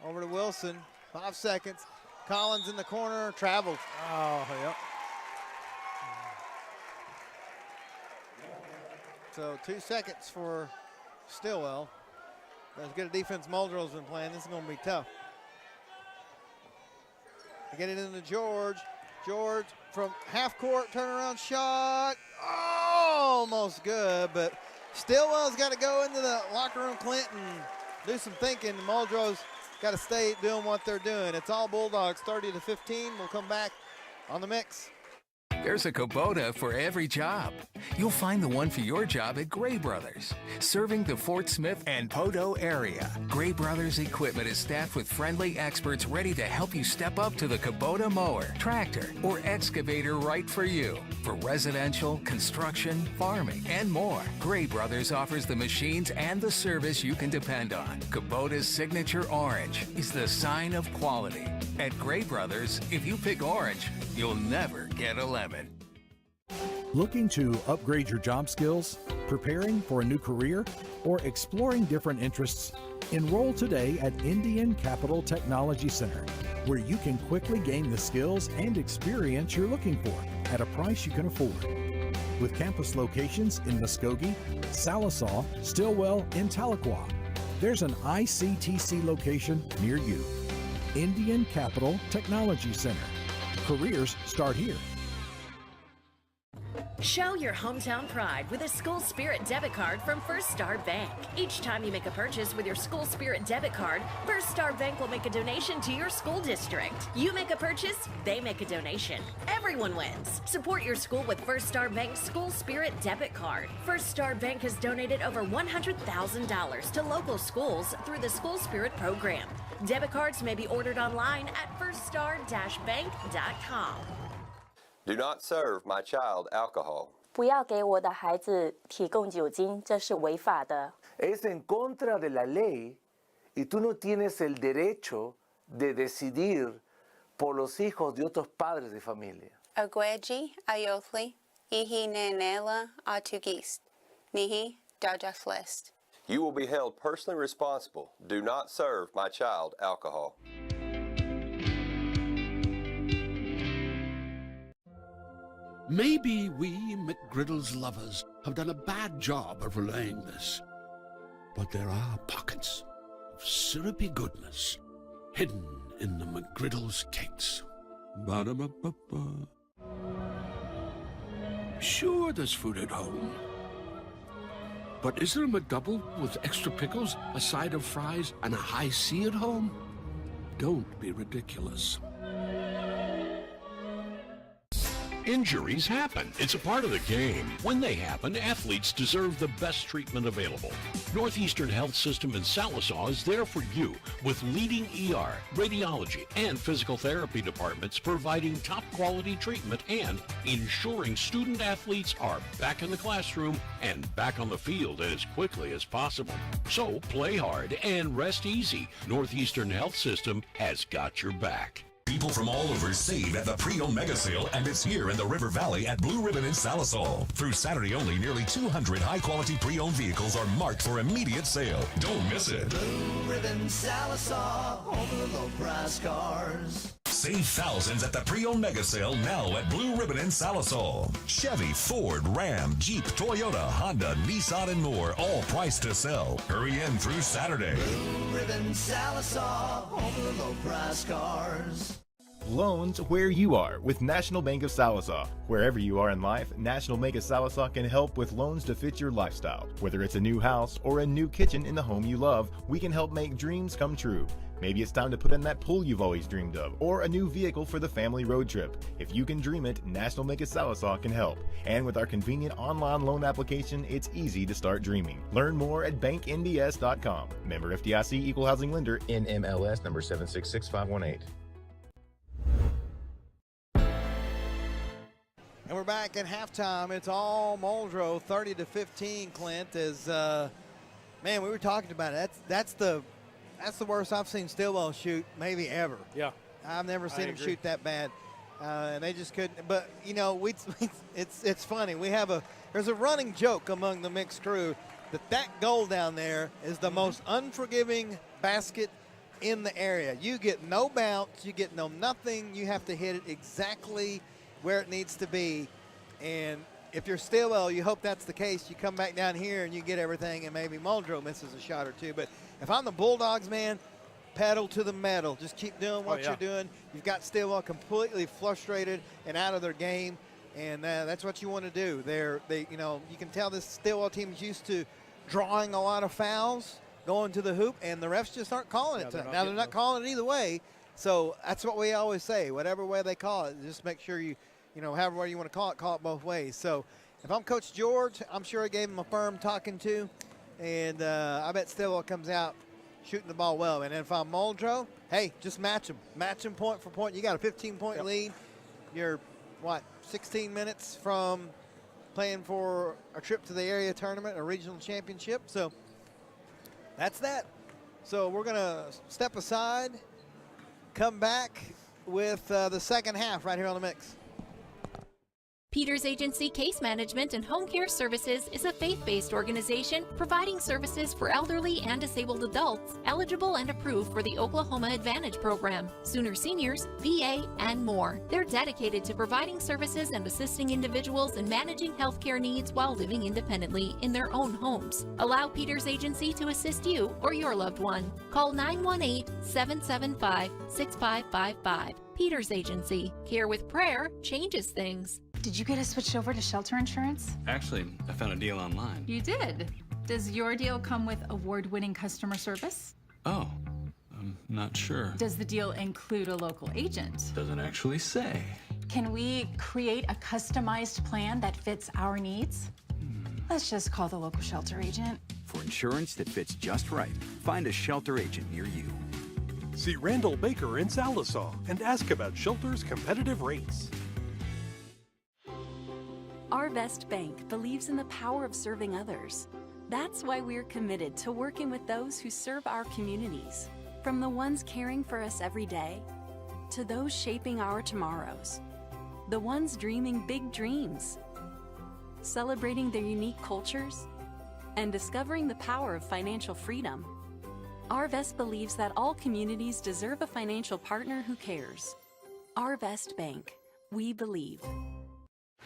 over to Wilson, 5 seconds. Collins in the corner, travels. Oh, yep. So 2 seconds for Stilwell. As good a defense Muldrow's been playing, this is going to be tough. They get it into George. George from half court, turnaround shot. Oh, almost good, but Stilwell's got to go into the locker room, Clinton, do some thinking. Muldrow's got to stay doing what they're doing. It's all Bulldogs, 30-15. We'll come back on the mix. There's a Kubota for every job. You'll find the one for your job at Gray Brothers, serving the Fort Smith and Poteau area. Gray Brothers equipment is staffed with friendly experts ready to help you step up to the Kubota mower, tractor, or excavator right for you. For residential, construction, farming, and more, Gray Brothers offers the machines and the service you can depend on. Kubota's signature orange is the sign of quality. At Gray Brothers, if you pick orange, you'll never get a lemon. Looking to upgrade your job skills, preparing for a new career, or exploring different interests? Enroll today at Indian Capital Technology Center, where you can quickly gain the skills and experience you're looking for at a price you can afford. With campus locations in Muskogee, Salisaw, Stilwell, and Tahlequah, there's an ICTC location near you. Indian Capital Technology Center. Careers start here. Show your hometown pride with a School Spirit debit card from First Star Bank. Each time you make a purchase with your School Spirit debit card, First Star Bank will make a donation to your school district. You make a purchase, they make a donation. Everyone wins. Support your school with First Star Bank's School Spirit debit card. First Star Bank has donated over $100,000 to local schools through the School Spirit program. Debit cards may be ordered online at firststar-bank.com. Do not serve my child alcohol. 不要给我的孩子提供酒精，这是违法的。 Es en contra de la ley y tú no tienes el derecho de decidir por los hijos de otros padres de familia. Agweji ayothli, ihi nenela atugist, nihi digest list. You will be held personally responsible. Do not serve my child alcohol. Maybe we McGriddles lovers have done a bad job of relaying this, but there are pockets of syrupy goodness hidden in the McGriddles cakes. Ba-da-ba-ba-ba. Sure, there's food at home. But is there a McDouble with extra pickles, a side of fries, and a high C at home? Don't be ridiculous. Injuries happen. It's a part of the game. When they happen, athletes deserve the best treatment available. Northeastern Health System in Sallisaw is there for you with leading ER, radiology, and physical therapy departments providing top quality treatment and ensuring student athletes are back in the classroom and back on the field as quickly as possible. So play hard and rest easy. Northeastern Health System has got your back. People from all over save at the pre-owned mega sale, and it's here in the River Valley at Blue Ribbon in Sallisaw. Through Saturday only, nearly 200 high-quality pre-owned vehicles are marked for immediate sale. Don't miss it. Blue Ribbon Sallisaw, home of the low-price cars. Save thousands at the pre-owned mega sale now at Blue Ribbon in Sallisaw. Chevy, Ford, Ram, Jeep, Toyota, Honda, Nissan, and more, all priced to sell. Hurry in through Saturday. Blue Ribbon Sallisaw, home of the low-price cars. Loans where you are with National Bank of Sallisaw. Wherever you are in life, National Bank of Sallisaw can help with loans to fit your lifestyle. Whether it's a new house or a new kitchen in the home you love, we can help make dreams come true. Maybe it's time to put in that pool you've always dreamed of, or a new vehicle for the family road trip. If you can dream it, National Bank of Sallisaw can help. And with our convenient online loan application, it's easy to start dreaming. Learn more at banknbs.com. Member FDIC, Equal Housing Lender, NMLS number 766518. And we're back at halftime. It's all Muldrow, 30-15. Clint, as man, we were talking about it. That's the worst I've seen Stilwell shoot maybe ever. Yeah, I've never seen him shoot that bad, and they just couldn't. But you know, it's funny. There's a running joke among the mixed crew that goal down there is the most unforgiving basket in the area. You get no bounce, you get no nothing. You have to hit it exactly where it needs to be. And if you're Stilwell, you hope that's the case. You come back down here and you get everything, and maybe Muldrow misses a shot or two. But if I'm the Bulldogs, man, pedal to the metal. Just keep doing what you're doing. You've got Stilwell completely frustrated and out of their game, and that's what you want to do. You can tell this Stilwell team is used to drawing a lot of fouls, going to the hoop, and the refs just aren't calling it. Now they're not calling it either way. So that's what we always say. Whatever way they call it, just make sure however way you want to call it both ways. So if I'm Coach George, I'm sure I gave him a firm talking to, and I bet Stilwell comes out shooting the ball well. And if I'm Muldrow, hey, just match him. Match him point for point. You got a 15-point lead. You're, 16 minutes from playing for a trip to the area tournament, a regional championship. So that's that. So we're going to step aside, come back with the second half right here on the mix. Peters Agency Case Management and Home Care Services is a faith-based organization providing services for elderly and disabled adults eligible and approved for the Oklahoma Advantage Program, Sooner Seniors, VA, and more. They're dedicated to providing services and assisting individuals in managing healthcare needs while living independently in their own homes. Allow Peters Agency to assist you or your loved one. Call 918-775-6555. Peters Agency. Care with prayer changes things. Did you get us switched over to shelter insurance? Actually, I found a deal online. You did? Does your deal come with award-winning customer service? Oh, I'm not sure. Does the deal include a local agent? Doesn't actually say. Can we create a customized plan that fits our needs? Let's just call the local shelter agent. For insurance that fits just right, find a shelter agent near you. See Randall Baker in Sallisaw and ask about shelter's competitive rates. Our Vest Bank believes in the power of serving others. That's why we're committed to working with those who serve our communities, from the ones caring for us every day to those shaping our tomorrows, the ones dreaming big dreams, celebrating their unique cultures, and discovering the power of financial freedom. Arvest believes that all communities deserve a financial partner who cares. Arvest Bank. We believe.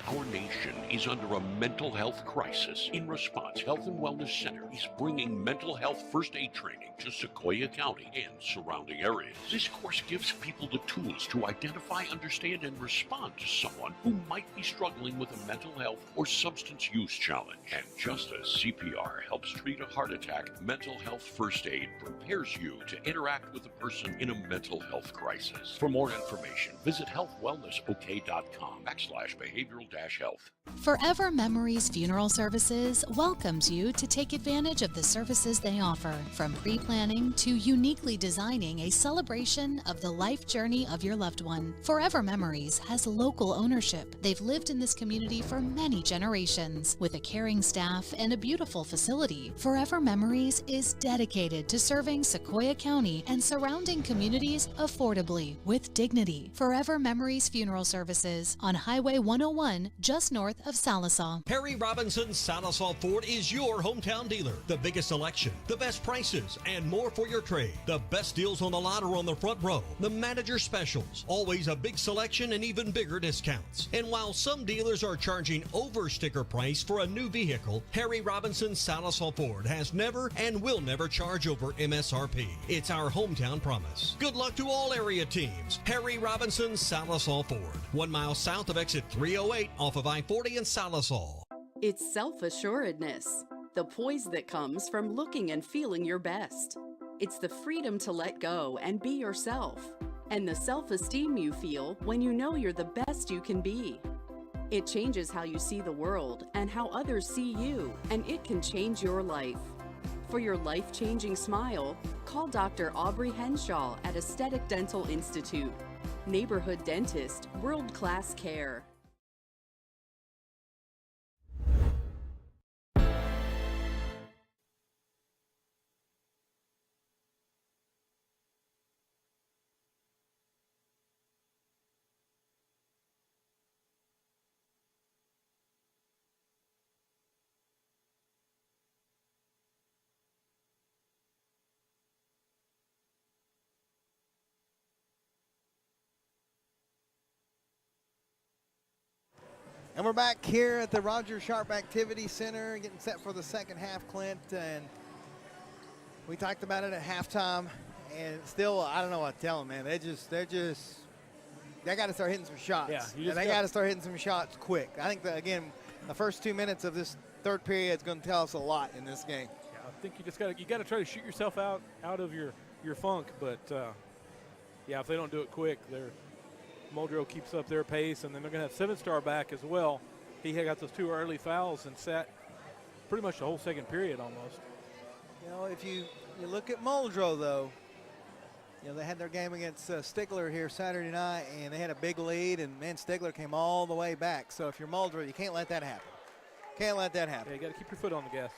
Our nation is under a mental health crisis. In response, Health and Wellness Center is bringing mental health first aid training to Sequoyah County and surrounding areas. This course gives people the tools to identify, understand, and respond to someone who might be struggling with a mental health or substance use challenge. And just as CPR helps treat a heart attack, mental health first aid prepares you to interact with a person in a mental health crisis. For more information, visit healthwellnessok.com/behavioral-health. Forever Memories Funeral Services welcomes you to take advantage of the services they offer, from pre-planning to uniquely designing a celebration of the life journey of your loved one. Forever Memories has local ownership. They've lived in this community for many generations. With a caring staff and a beautiful facility, Forever Memories is dedicated to serving Sequoyah County and surrounding communities affordably with dignity. Forever Memories Funeral Services on Highway 101, just north of Sallisaw. Harry Robinson Sallisaw Ford is your hometown dealer. The biggest selection, the best prices, and more for your trade. The best deals on the lot are on the front row. The manager specials, always a big selection and even bigger discounts. And while some dealers are charging over sticker price for a new vehicle, Harry Robinson Sallisaw Ford has never and will never charge over MSRP. It's our hometown promise. Good luck to all area teams. Harry Robinson Sallisaw Ford, 1 mile south of exit 308 off of I-40 in Sallisaw. It's self-assuredness, the poise that comes from looking and feeling your best. It's the freedom to let go and be yourself, and the self-esteem you feel when you know you're the best you can be. It changes how you see the world and how others see you, and it can change your life. For your life-changing smile, call Dr. Aubrey Henshaw at Aesthetic Dental Institute. Neighborhood dentist, world-class care. And we're back here at the Roger Sharp Activity Center, getting set for the second half, Clint. And we talked about it at halftime, and still, I don't know what to tell them, man. They got to start hitting some shots. Yeah, they got to start hitting some shots quick. I think that, again, the first 2 minutes of this third period is going to tell us a lot in this game. Yeah, I think you got to try to shoot yourself out of your funk, but yeah, if they don't do it quick, Muldrow keeps up their pace, and then they're going to have Seven-Star back as well. He had got those 2 early fouls and sat pretty much the whole second period almost. You know, if you look at Muldrow, though, you know, they had their game against Stigler here Saturday night, and they had a big lead, and, man, Stigler came all the way back. So if you're Muldrow, you can't let that happen. Can't let that happen. Yeah, you got to keep your foot on the gas.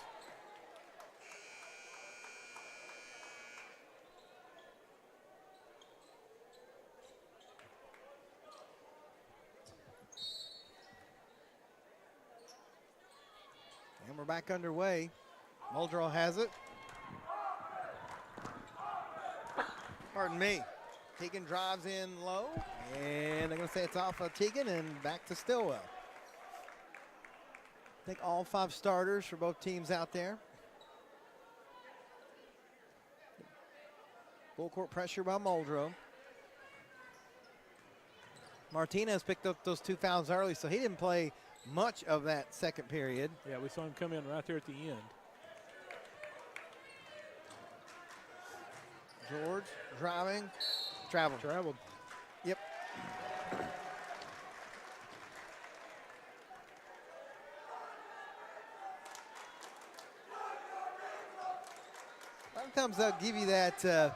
And we're back underway. Muldrow has it. Pardon me. Teagan drives in low, and they're going to say it's off of Teagan and back to Stilwell. I think all 5 starters for both teams out there. Full court pressure by Muldrow. Martinez picked up those 2 fouls early, so he didn't play much of that second period. Yeah, we saw him come in right there at the end. George driving. Traveled. Yep. Sometimes they'll give you that,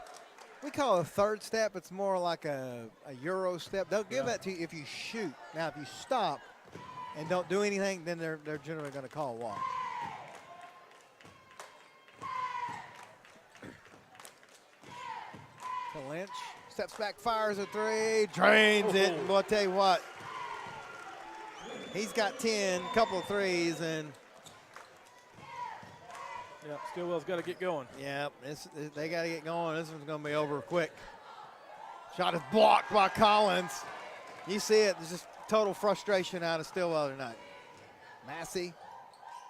we call it a third step. It's more like a Euro step. They'll give that to you if you shoot. Now, if you stop and don't do anything, then they're generally going to call a walk. To Lynch, steps back, fires a 3, drains it. And boy, I'll tell you what, he's got 10, couple of threes, and Yeah, Stilwell's got to get going. Yeah, they got to get going. This one's going to be over quick. Shot is blocked by Collins. You see it. There's just total frustration out of Stilwell tonight. Massey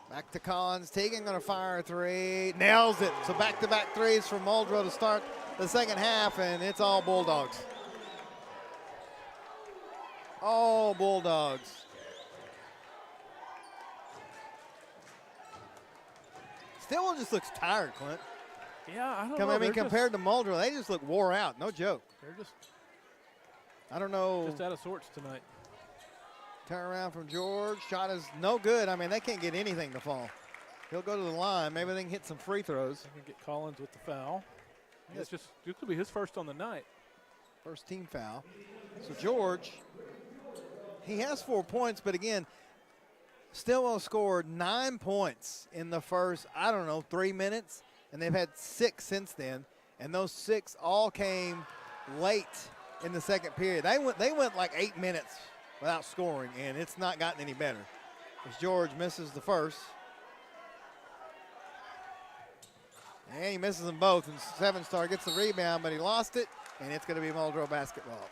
back to Collins. Teagan going to fire a three. Nails it. So back-to-back threes for Muldrow to start the second half, and it's all Bulldogs. All Bulldogs. Stilwell just looks tired, Clint. Yeah, I don't know. I mean, compared to Muldrow, they just look wore out. No joke. They're just, I don't know. Just out of sorts tonight. Turn around from George. Shot is no good. I mean, they can't get anything to fall. He'll go to the line. Maybe they can hit some free throws. They can get Collins with the foul. It's just, it could be his first on the night. First team foul. So George, he has 4 points, but again, Stilwell scored 9 points in the first, 3 minutes, and they've had 6 since then, and those 6 all came late in the second period. They went like 8 minutes without scoring, and it's not gotten any better. As George misses the first. And he misses them both, and 7-star gets the rebound, but he lost it, and it's going to be Muldrow basketball.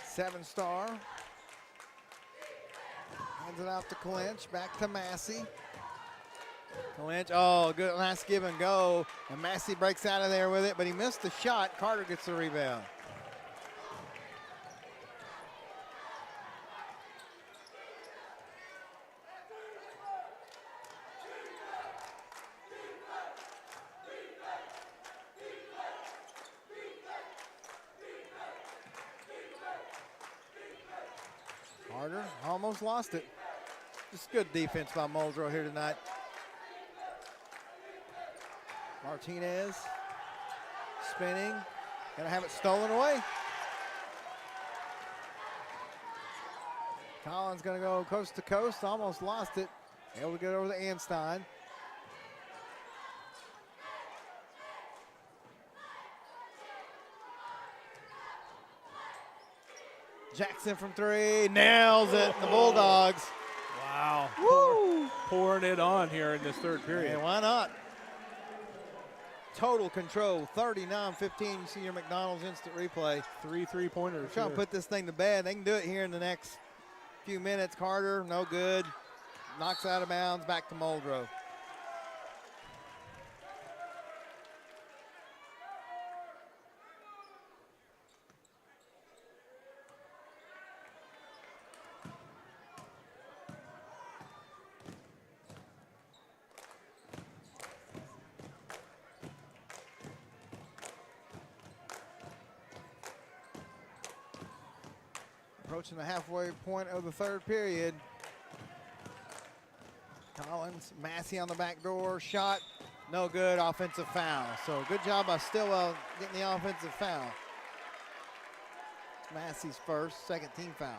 Seven-star. Hands it out to Clinch, back to Massey. Clinch, oh, good, nice give and go. And Massey breaks out of there with it, but he missed the shot. Carter gets the rebound. Carter almost lost it. Just good defense by Muldrow here tonight. Martinez spinning, gonna have it stolen away. Collins gonna go coast to coast, almost lost it. Able to get over to Anstein. Jackson from three, nails it, the Bulldogs. Wow. Woo! Pouring it on here in this third period. And why not? Total control, 39-15, Senior McDonald's instant replay. 3 3-pointers. Trying to put this thing to bed. They can do it here in the next few minutes. Carter, no good. Knocks out of bounds, back to Muldrow. Approaching the halfway point of the third period. Collins, Massey on the back door, shot, no good, offensive foul. So good job by Stilwell getting the offensive foul. It's Massey's first, second team foul.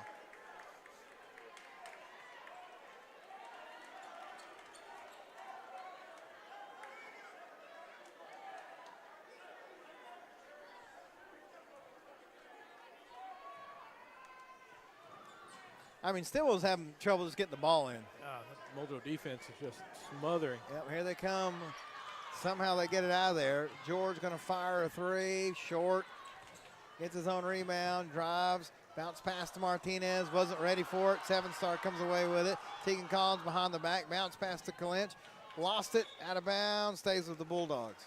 I mean, Stilwell's having trouble just getting the ball in. That Muldrow defense is just smothering. Yep, here they come. Somehow they get it out of there. George going to fire a three, short. Gets his own rebound, drives, bounce pass to Martinez, wasn't ready for it. 7-star comes away with it. Tegan Collins behind the back, bounce pass to Clinch. Lost it, out of bounds, stays with the Bulldogs.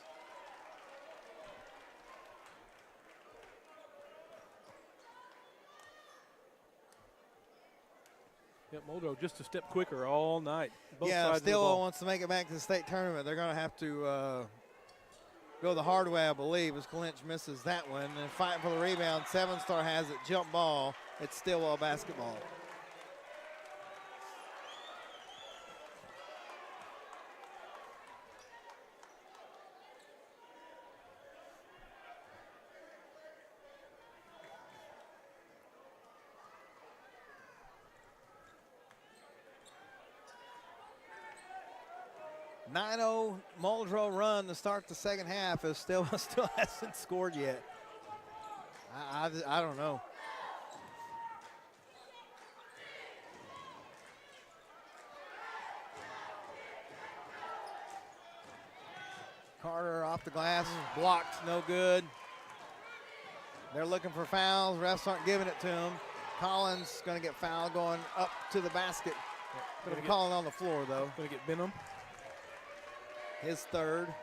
Yep, Muldrow just a step quicker all night. Both yeah, sides Stilwell wants to make it back to the state tournament. They're going to have to go the hard way, I believe, as Clinch misses that one. And fighting for the rebound, 7-star has it, jump ball. It's Stilwell basketball. 9-0 Muldrow run to start the second half is still hasn't scored yet. I don't know. Carter off the glass, blocked, no good. They're looking for fouls. Refs aren't giving it to him. Collins going to get fouled going up to the basket. Going to call it on the floor, though. Going to get Benham. His third.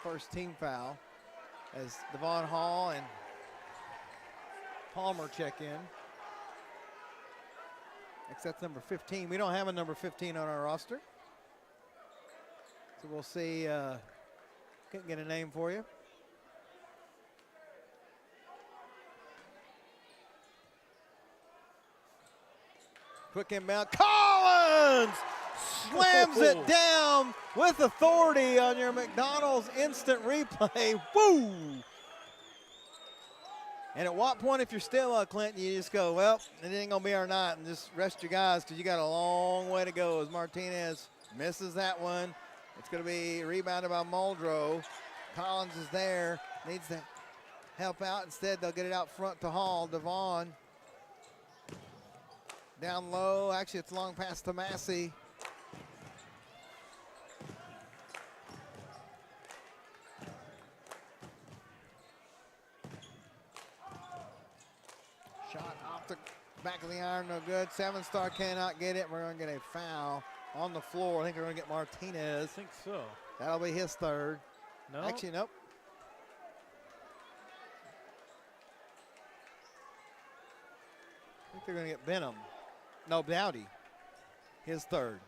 First team foul as Devon Hall and Palmer check in. Except number 15. We don't have a number 15 on our roster. So we'll see. Can't get a name for you. Quick inbound. Collins slams it down with authority on your McDonald's instant replay. Woo! And at what point, if you're Stilwell, Clinton, you just go, well, it ain't going to be our night, and just rest your guys because you got a long way to go as Martinez misses that one. It's going to be rebounded by Muldrow. Collins is there, needs to help out. Instead, they'll get it out front to Hall. Devon down low. Actually, it's long pass to Massey. Shot off the back of the iron, no good. 7-star cannot get it. We're going to get a foul on the floor. I think we're going to get Martinez. I think so. That'll be his third. No. Actually, nope. I think they're going to get Benham. No, Dowdy. His third.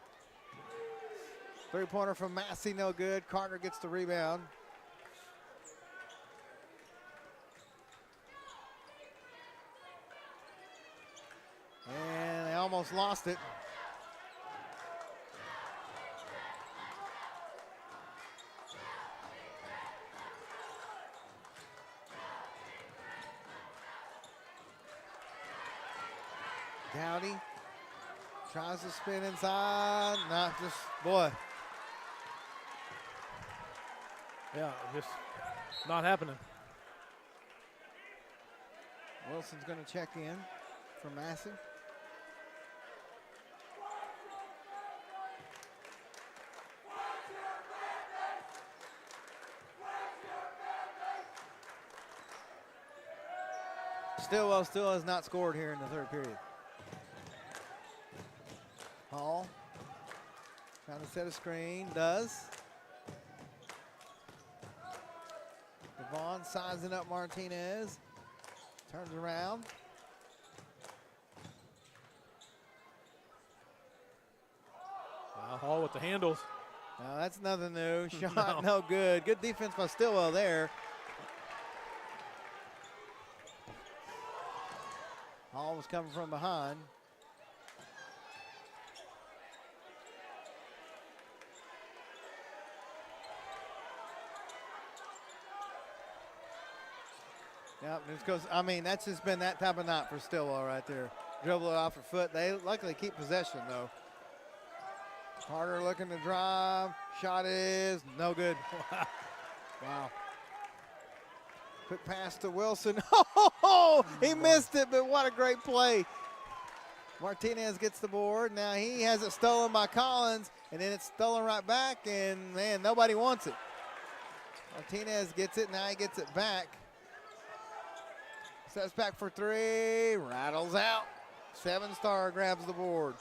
Three-pointer from Massey, no good. Carter gets the rebound. And they almost lost it. Dowdy tries to spin inside. Not just, boy. Yeah, just not happening. Wilson's going to check in for Massey. Stilwell still has not scored here in the third period. Hall trying to set a screen, does. Devon sizing up Martinez, turns around. Hall with the handles. No, that's nothing new. Shot no good. Good defense by Stilwell there. Hall was coming from behind. Yep, just goes, I mean, that's just been that type of night for Stilwell right there. Dribble it off her foot. They luckily keep possession, though. Carter looking to drive. Shot is no good. Wow. Quick pass to Wilson. Oh, he missed it, but what a great play. Martinez gets the board. Now he has it stolen by Collins, and then it's stolen right back, and, man, nobody wants it. Martinez gets it. Now he gets it back. Steps back for three. Rattles out. 7-star grabs the board.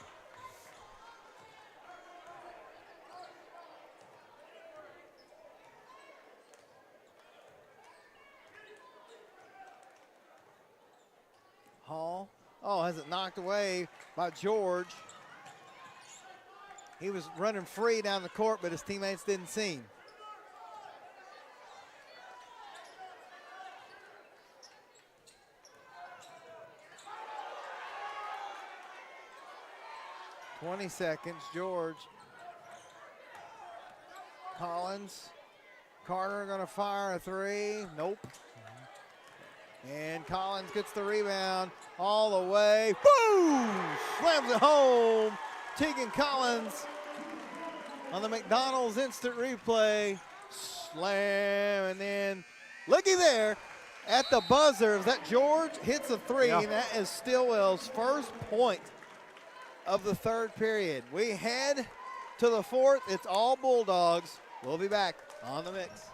Hall. Oh, has it knocked away by George. He was running free down the court, but his teammates didn't see him. .20 seconds. George. Collins. Carter going to fire a three. Nope. And Collins gets the rebound all the way. Boom! Slams it home. Tegan Collins on the McDonald's instant replay. Slam, and then looky there at the buzzer. Is that George? Hits a three, and that is Stilwell's first point of the third period. We head to the fourth. It's all Bulldogs. We'll be back on the mix.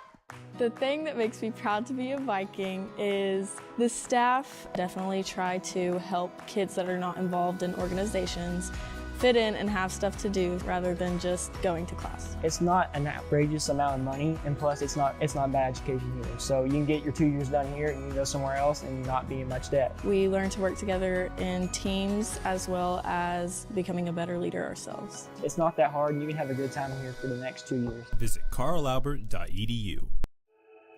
The thing that makes me proud to be a Viking is the staff definitely try to help kids that are not involved in organizations fit in and have stuff to do rather than just going to class. It's not an outrageous amount of money, and plus it's not bad education either. So you can get your 2 years done here and you can go somewhere else and not be in much debt. We learn to work together in teams as well as becoming a better leader ourselves. It's not that hard, and you can have a good time here for the next 2 years. Visit carlalbert.edu.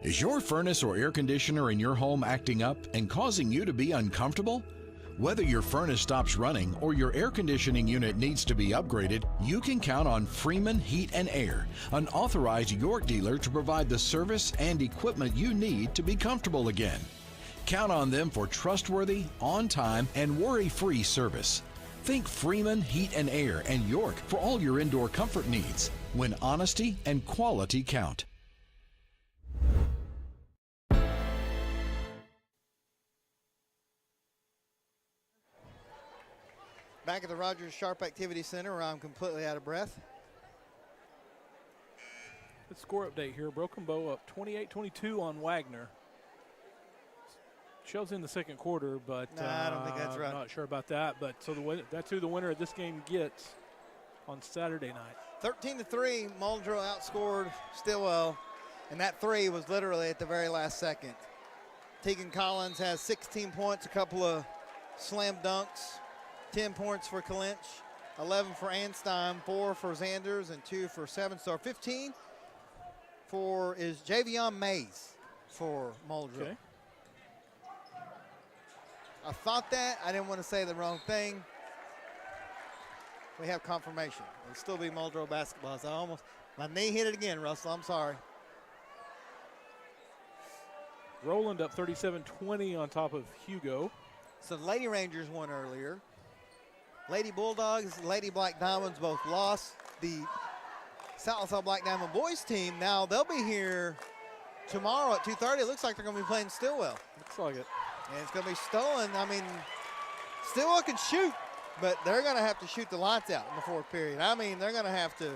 Is your furnace or air conditioner in your home acting up and causing you to be uncomfortable? Whether your furnace stops running or your air conditioning unit needs to be upgraded, you can count on Freeman Heat and Air, an authorized York dealer to provide the service and equipment you need to be comfortable again. Count on them for trustworthy, on-time, and worry-free service. Think Freeman Heat and Air and York for all your indoor comfort needs, when honesty and quality count. Back at the Rogers Sharp Activity Center, where I'm completely out of breath. Good score update here. Broken Bow up 28-22 on Wagner. Shows in the second quarter, but I don't think that's right. I'm not sure about that. But so that's who the winner of this game gets on Saturday night. 13-3, Muldrow outscored Stilwell, and that three was literally at the very last second. Tegan Collins has 16 points, a couple of slam dunks. 10 points for Clinch, 11 for Anstein, 4 for Zanders, and 2 for 7-star. 15 is Javion Mays for Muldrow. Okay. I thought that. I didn't want to say the wrong thing. We have confirmation. It'll still be Muldrow basketball. So my knee hit it again, Russell. I'm sorry. Roland up 37-20 on top of Hugo. So the Lady Rangers won earlier. Lady Bulldogs, Lady Black Diamonds both lost. The Sallisaw Black Diamond boys team, now they'll be here tomorrow at 2:30. It looks like they're going to be playing Stilwell. Looks like it. And it's going to be Stolen. I mean, Stilwell can shoot, but they're going to have to shoot the lights out in the fourth period. I mean, they're going to have to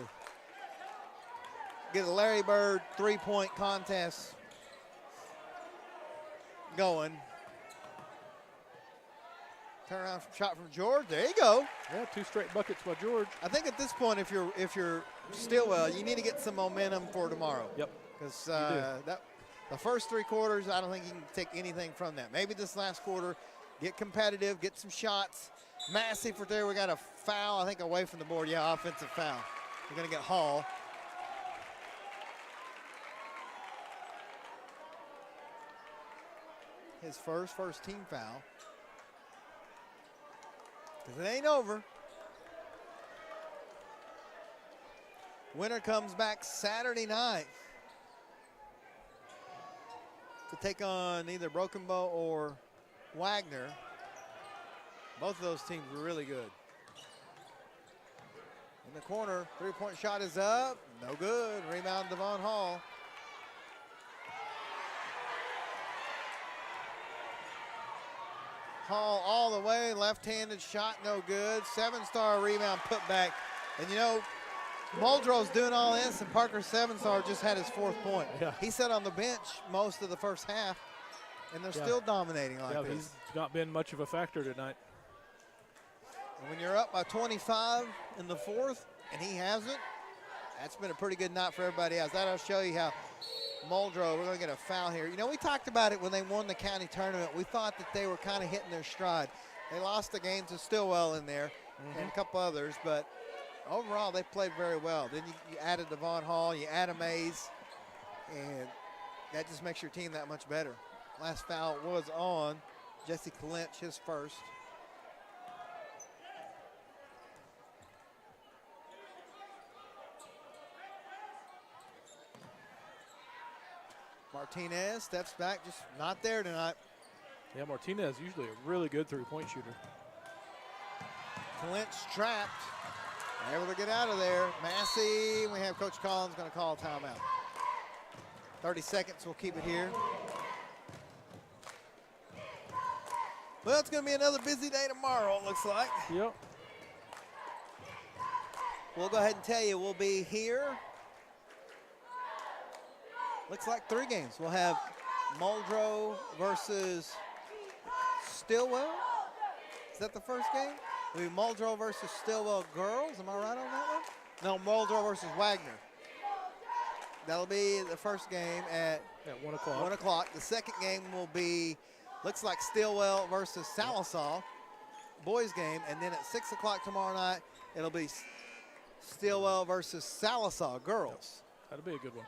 get a Larry Bird three-point contest going. Turnaround shot from George. There you go. Yeah, 2 straight buckets by George. I think at this point, if you're Stilwell, you need to get some momentum for tomorrow. Yep. Because the first 3 quarters, I don't think you can take anything from that. Maybe this last quarter, get competitive, get some shots. Massey for there. We got a foul, I think, away from the board. Yeah, offensive foul. We're going to get Hall. His first team foul. Because it ain't over. Winner comes back Saturday night to take on either Broken Bow or Wagner. Both of those teams were really good. In the corner, three-point shot is up. No good. Rebound, Devon Hall. Hall all the way, left-handed shot, no good. 7-star rebound put back. And you know, Muldrow's doing all this, and Parker 7-star just had his 4th point. Yeah. He sat on the bench most of the first half, and they're still dominating like this. He's not been much of a factor tonight. And when you're up by 25 in the 4th, and he hasn't, that's been a pretty good night for everybody else. That'll show you how Muldrow, we're going to get a foul here. You know, we talked about it when they won the county tournament. We thought that they were kind of hitting their stride. They lost the game to Stilwell in there and a couple others, but overall they played very well. Then you added Devon Hall, you add a Mays, and that just makes your team that much better. Last foul was on Jesse Clinch, his first. Martinez steps back, just not there tonight. Yeah, Martinez usually a really good three-point shooter. Clinch trapped. Able to get out of there. Massey, we have Coach Collins going to call a timeout. 30 seconds, we'll keep it here. Well, it's going to be another busy day tomorrow, it looks like. Yep. We'll go ahead and tell you, we'll be here. Looks like 3 games. We'll have Muldrow versus Stilwell. Is that the first game? It'll be Muldrow versus Stilwell girls. Am I right on that one? No, Muldrow versus Wagner. That'll be the first game at 1 o'clock. 1 o'clock. The second game will be, looks like Stilwell versus Sallisaw, boys game. And then at 6 o'clock tomorrow night, it'll be Stilwell versus Sallisaw girls. That'll be a good one.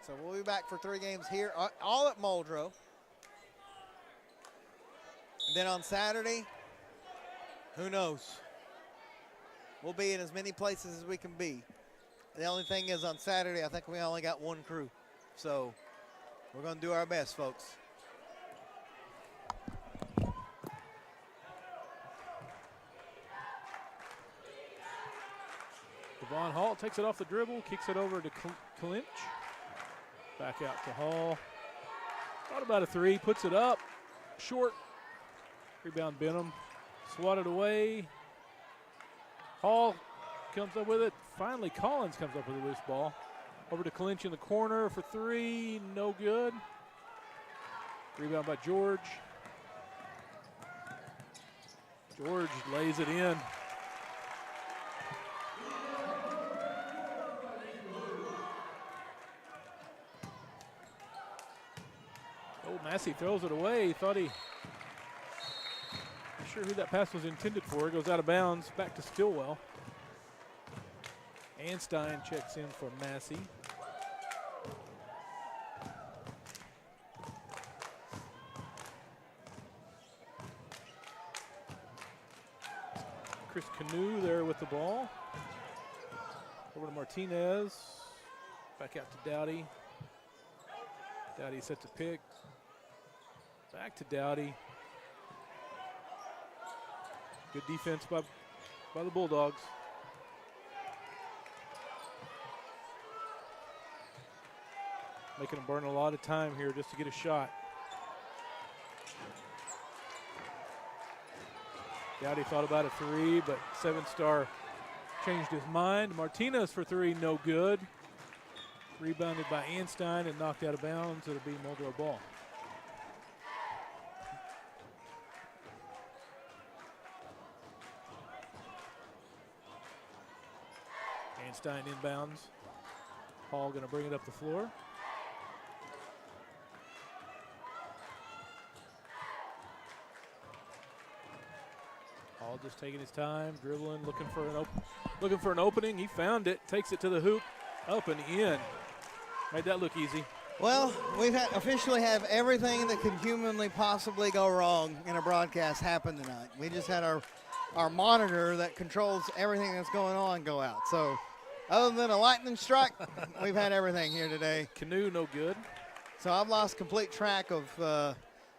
So we'll be back for 3 games here, all at Muldrow. And then on Saturday, who knows? We'll be in as many places as we can be. The only thing is on Saturday, I think we only got 1 crew. So we're going to do our best, folks. Devon Hall takes it off the dribble, kicks it over to Clinch. Back out to Hall. Thought about a 3, puts it up. Short. Rebound Benham. Swatted away. Hall comes up with it. Finally, Collins comes up with a loose ball. Over to Clinch in the corner for 3. No good. Rebound by George. George lays it in. Oh, Massey throws it away. Thought he, not sure who that pass was intended for. It goes out of bounds. Back to Stilwell. Anstein checks in for Massey. Chris Canoe there with the ball. Over to Martinez. Back out to Dowdy. Dowdy set to pick. Back to Dowdy. Good defense by the Bulldogs. Making them burn a lot of time here just to get a shot. Dowdy thought about a 3, but 7-star changed his mind. Martinez for 3, no good. Rebounded by Anstein and knocked out of bounds. It'll be Muldrow ball. Anstein inbounds. Hall going to bring it up the floor. Hall just taking his time, dribbling, looking for an opening. He found it, takes it to the hoop, up and in. Made that look easy. Well, we've officially have everything that could humanly possibly go wrong in a broadcast happen tonight. We just had our monitor that controls everything that's going on go out. So other than a lightning strike, we've had everything here today. Canoe, no good. So I've lost complete track of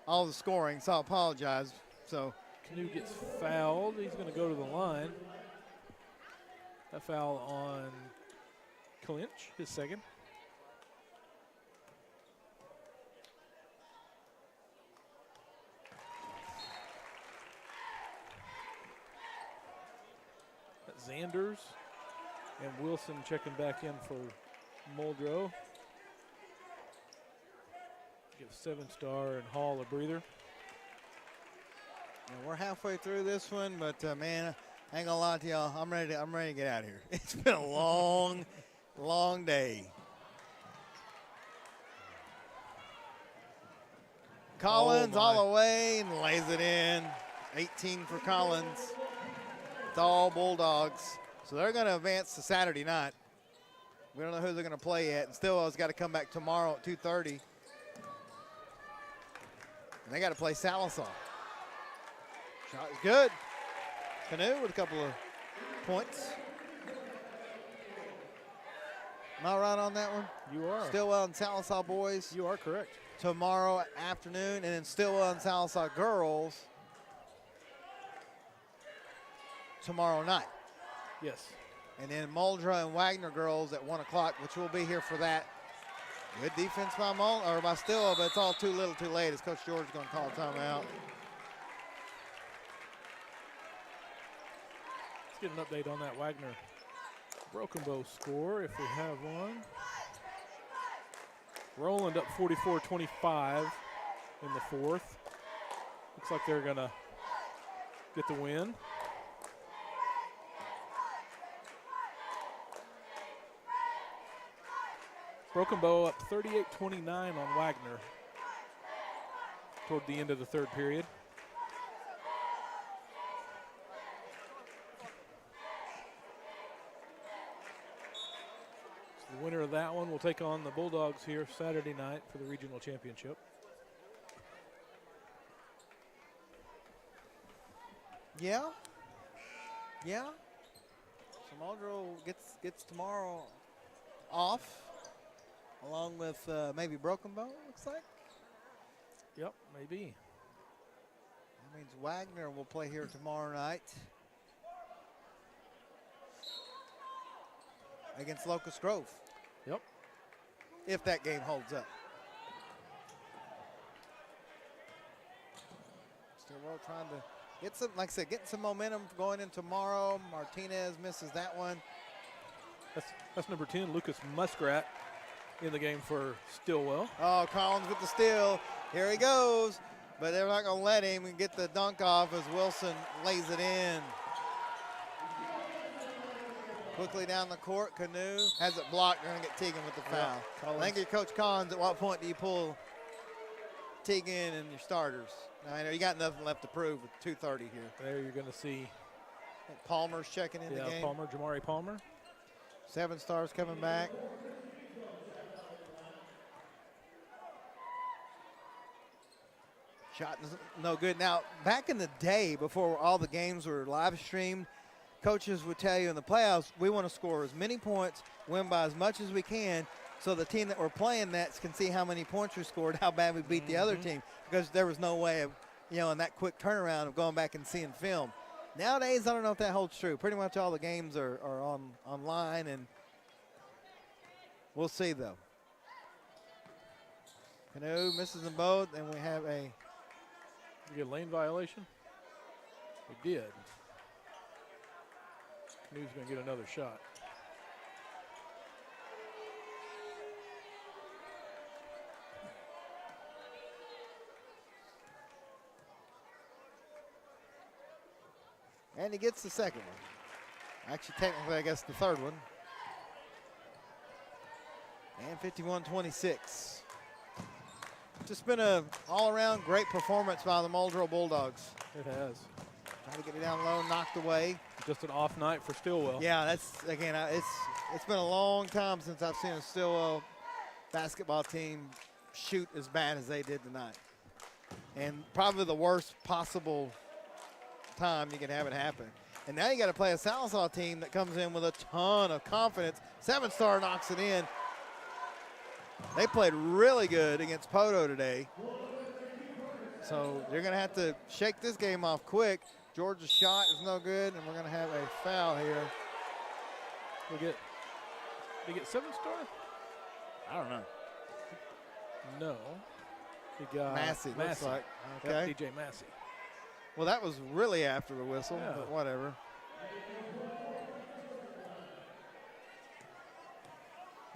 all the scoring, so I apologize. So Canoe gets fouled. He's going to go to the line. A foul on Clinch, his second. Zanders and Wilson checking back in for Muldrow. Give 7-star and Hall a breather. Yeah, we're halfway through this one, but man, I ain't gonna lie to y'all. I'm ready to get out of here. It's been a long, long day. Collins all the way and lays it in. 18 for Collins. It's all Bulldogs. So they're going to advance to Saturday night. We don't know who they're going to play yet. And Stilwell's got to come back tomorrow at 2:30. And they got to play Sallisaw. Shot is good. Canoe with a couple of points. Am I right on that one? You are. Stilwell and Sallisaw boys. You are correct. Tomorrow afternoon, and then Stilwell and Sallisaw girls tomorrow night. Yes. And then Muldrow and Wagner girls at 1 o'clock, which we'll be here for that. Good defense by by Stilwell, but it's all too little too late as Coach George is going to call a timeout. Let's get an update on that Wagner Broken Bow score if we have one. Roland up 44-25 in the fourth. Looks like they're going to get the win. Broken Bow up 38-29 on Wagner toward the end of the third period. So the winner of that one will take on the Bulldogs here Saturday night for the regional championship. Yeah. So Muldrow gets tomorrow off, along with maybe Broken Bow, looks like. Yep, maybe. That means Wagner will play here tomorrow night against Locust Grove. Yep. If that game holds up. Stilwell trying to get some, like I said, getting some momentum going in tomorrow. Martinez misses that one. That's number 10, Lucas Muskrat, in the game for Stilwell. Oh, Collins with the steal. Here he goes. But they're not going to let him and get the dunk off as Wilson lays it in. Quickly down the court, Canoe has it blocked. They're going to get Teagan with the foul. Yeah, Thank you, Coach Collins. At what point do you pull Teagan and your starters? Now, I know you got nothing left to prove with 2:30 here. There you're going to see. Palmer's checking in the game. Palmer, Jamari Palmer. 7 stars coming back. Shot is no good. Now, back in the day, before all the games were live streamed, coaches would tell you in the playoffs, we want to score as many points, win by as much as we can, so the team that we're playing that can see how many points we scored, how bad we beat the other team, because there was no way of, in that quick turnaround of going back and seeing film. Nowadays, I don't know if that holds true. Pretty much all the games are online, and we'll see, though. Canoe misses them both, and we have a... You get a lane violation? We did. Canoe's going to get another shot. And he gets the second one. Actually, technically, I guess the third one. And 51-26. Just been a all-around great performance by the Muldrow Bulldogs. It has. Trying to get it down low, knocked away. Just an off night for Stilwell. Yeah, that's, again, it's been a long time since I've seen a Stilwell basketball team shoot as bad as they did tonight. And probably the worst possible time you can have it happen. And now you got to play a Sallisaw team that comes in with a ton of confidence. 7-star knocks it in. They played really good against Poto today. So you're going to have to shake this game off quick. Georgia's shot is no good, and we're going to have a foul here. Did he get 7-star? I don't know. No. He got Massey, looks like. Okay. Yep, DJ Massey. Well, that was really after the whistle, Yeah. but whatever.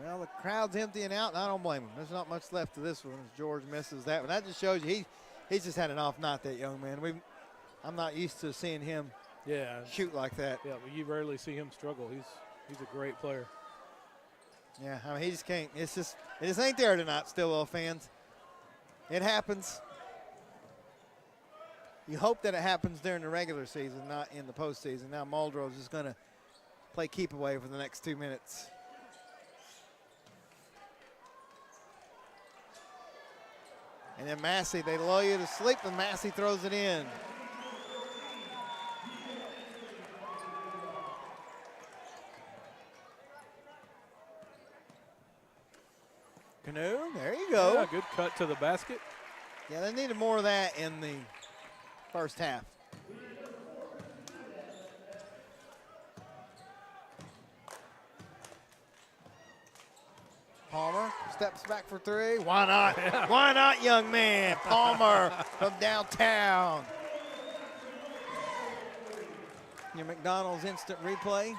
Well, the crowd's emptying out, and I don't blame him. There's not much left to this one as George misses that one. That just shows you he's just had an off night, that young man. I'm not used to seeing him shoot like that. Yeah, but you rarely see him struggle. He's a great player. Yeah, I mean, he just can't. It just ain't there tonight, Stilwell fans. It happens. You hope that it happens during the regular season, not in the postseason. Now Muldrow's just going to play keep away for the next 2 minutes. And then Massey, they lull you to sleep, and Massey throws it in. Canoe, there you go. Yeah, good cut to the basket. Yeah, they needed more of that in the first half. Palmer steps back for three. Why not? Why not, young man? Palmer from downtown. Your McDonald's instant replay.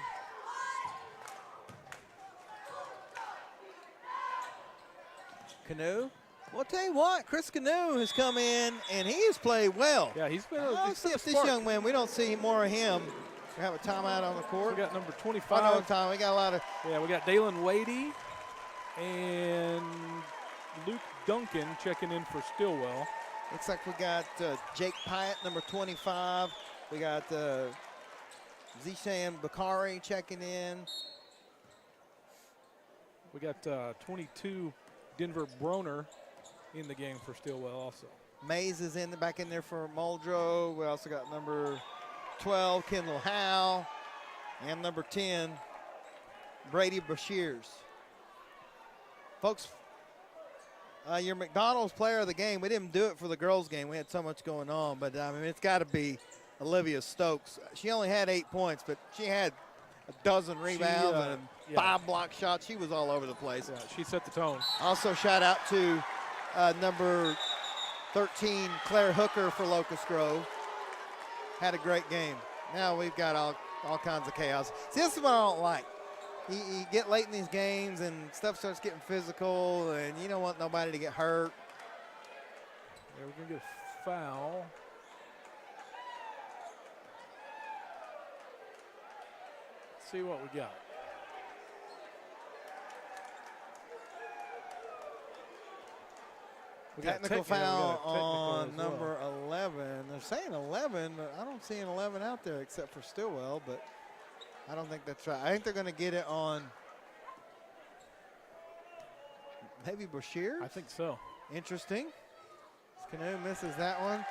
Canoe. Well, I'll tell you what, Chris Canoe has come in, and he has played well. Yeah, he's been Let's see if this young man, we don't see more of him. We have a timeout on the court. We got number 25. Oh, no time. We got a lot of. Yeah, we got Dalen Wadey and Luke Duncan checking in for Stilwell. Looks like we got Jake Pyatt, number 25. We got Zishan Bakari checking in. We got 22 Denver Broner in the game for Stilwell also. Mays is back in there for Muldrow. We also got number 12, Kendall Howe, and number 10, Brady Bashirs. Folks, your McDonald's player of the game, we didn't do it for the girls' game. We had so much going on, but I mean, it's got to be Olivia Stokes. She only had 8 points, but she had a dozen rebounds and 5 block shots. She was all over the place. Yeah, she set the tone. Also, shout out to number 13, Claire Hooker for Locust Grove. Had a great game. Now we've got all kinds of chaos. See, this is what I don't like. You get late in these games and stuff starts getting physical, and you don't want nobody to get hurt. Yeah, we're going to get a foul. Let's see what we got. Technical foul on number 11. They're saying 11, but I don't see an 11 out there except for Stilwell, but I don't think that's right. I think they're going to get it on maybe Bashir. I think so. Interesting. Canoe misses that one.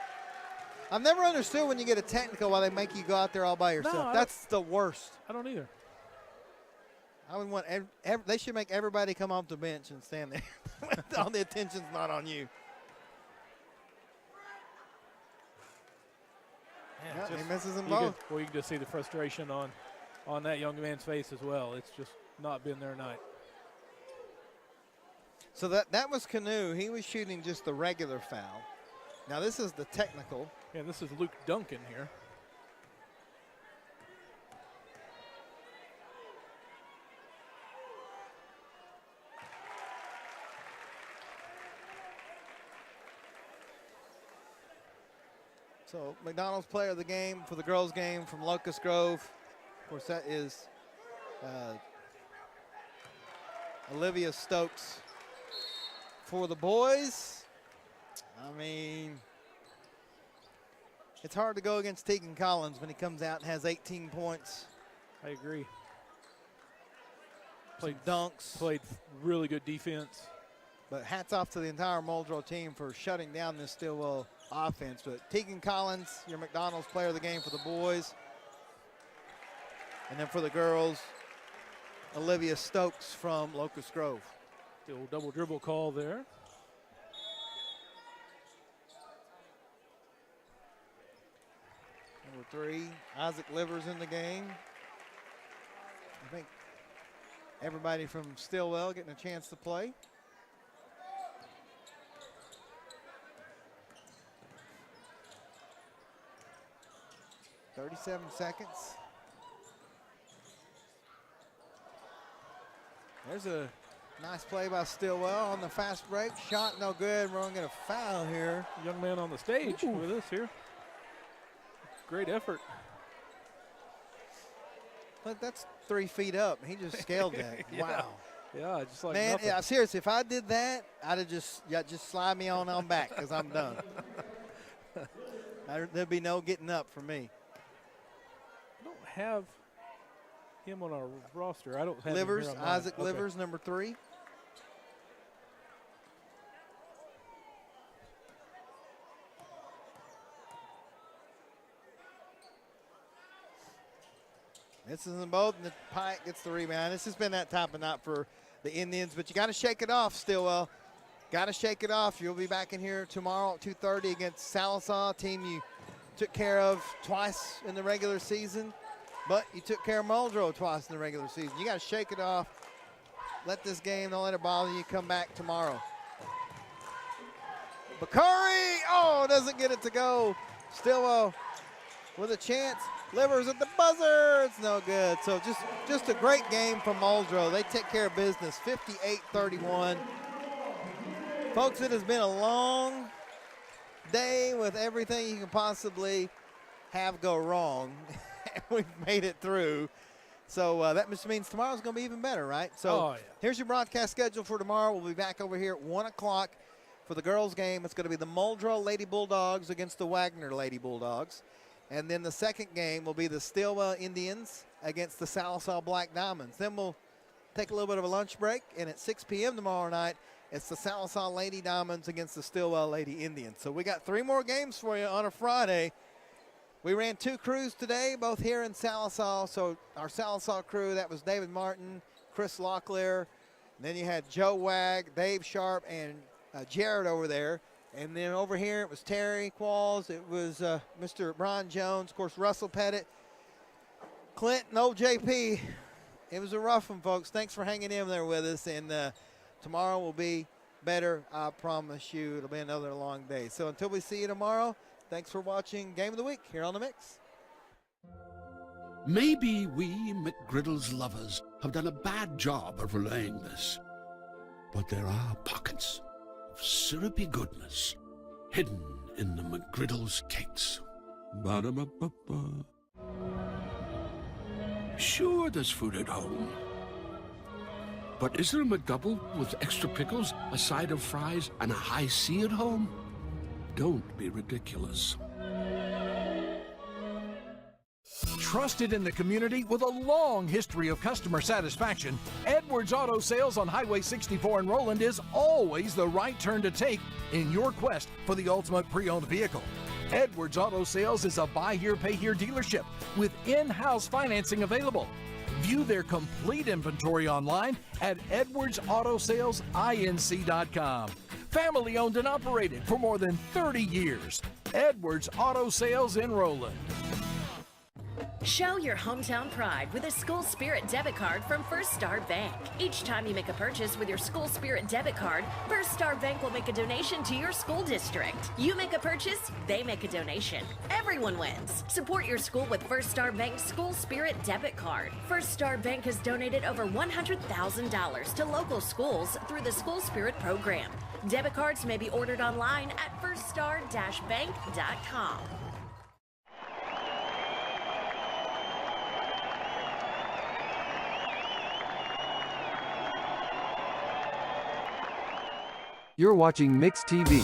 I've never understood when you get a technical why they make you go out there all by yourself. No, that's the worst. I don't either. I would want they should make everybody come off the bench and stand there. All the attention's not on you. Yeah, he misses them both. Well, you can just see the frustration on that young man's face as well. It's just not been their night. So that was Canoe. He was shooting just the regular foul. Now this is the technical. Yeah, this is Luke Duncan here. So McDonald's player of the game for the girls' game from Locust Grove. Of course, that is Olivia Stokes. For the boys, I mean, it's hard to go against Tegan Collins when he comes out and has 18 points. I agree. Played dunks. Played really good defense. But hats off to the entire Muldrow team for shutting down this Stilwell offense. But Tegan Collins, your McDonald's player of the game for the boys. And then for the girls, Olivia Stokes from Locust Grove. The old double dribble call there. Number 3, Isaac Livers in the game. I think everybody from Stilwell getting a chance to play. .37 seconds. There's a nice play by Stilwell on the fast break. Shot no good. We're going to get a foul here. Young man on the stage with us here. Great effort. But that's 3 feet up. He just scaled that. Yeah. Wow. Yeah, just like man, nothing. yeah, seriously, if I did that, I'd have just slide me on back because I'm done. There'd be no getting up for me. I don't have him on our roster. I don't have Livers, him here on mine. Isaac Livers, number 3. Misses them both, and the Pike gets the rebound. This has been that type of night for the Indians, but you got to shake it off, Stilwell. Got to shake it off. You'll be back in here tomorrow at 2:30 against Sallisaw, a team you took care of twice in the regular season, but you took care of Muldrow twice in the regular season. You got to shake it off. let this game, don't let it bother you. Come back tomorrow. Bakari, doesn't get it to go. Stilwell with a chance. Livers at the buzzer. It's no good. So just a great game from Muldrow. They take care of business, 58-31. Folks, it has been a long day with everything you can possibly have go wrong. We've made it through. So that just means tomorrow's going to be even better, right? So here's your broadcast schedule for tomorrow. We'll be back over here at 1 o'clock for the girls' game. It's going to be the Muldrow Lady Bulldogs against the Wagner Lady Bulldogs. And then the second game will be the Stilwell Indians against the Sallisaw Black Diamonds. Then we'll take a little bit of a lunch break, and at 6 p.m. tomorrow night, it's the Sallisaw Lady Diamonds against the Stilwell Lady Indians. So we got 3 more games for you on a Friday. We ran 2 crews today, both here in Sallisaw. So our Sallisaw crew, that was David Martin, Chris Locklear. Then you had Joe Wag, Dave Sharp, and Jared over there. And then over here it was Terry Qualls. It was Mr. Brian Jones, of course, Russell Pettit, Clint, and old JP. It was a rough one, folks. Thanks for hanging in there with us. And tomorrow will be better, I promise you. It'll be another long day. So until we see you tomorrow, thanks for watching Game of the Week here on The Mix. Maybe we McGriddles lovers have done a bad job of relaying this, but there are pockets of syrupy goodness hidden in the McGriddles cakes. Ba-da-ba-ba-ba. Sure, there's food at home. But is there a McDouble with extra pickles, a side of fries, and a high C at home? Don't be ridiculous. Trusted in the community with a long history of customer satisfaction, Edwards Auto Sales on Highway 64 in Roland is always the right turn to take in your quest for the ultimate pre-owned vehicle. Edwards Auto Sales is a buy here, pay here dealership with in-house financing available. View their complete inventory online at edwardsautosalesinc.com. Family owned and operated for more than 30 years. Edwards Auto Sales in Roland. Show your hometown pride with a School Spirit debit card from First Star Bank. Each time you make a purchase with your School Spirit debit card, First Star Bank will make a donation to your school district. You make a purchase, they make a donation. Everyone wins. Support your school with First Star Bank's School Spirit debit card. First Star Bank has donated over $100,000 to local schools through the School Spirit program. Debit cards may be ordered online at firststar-bank.com. You're watching Mix TV.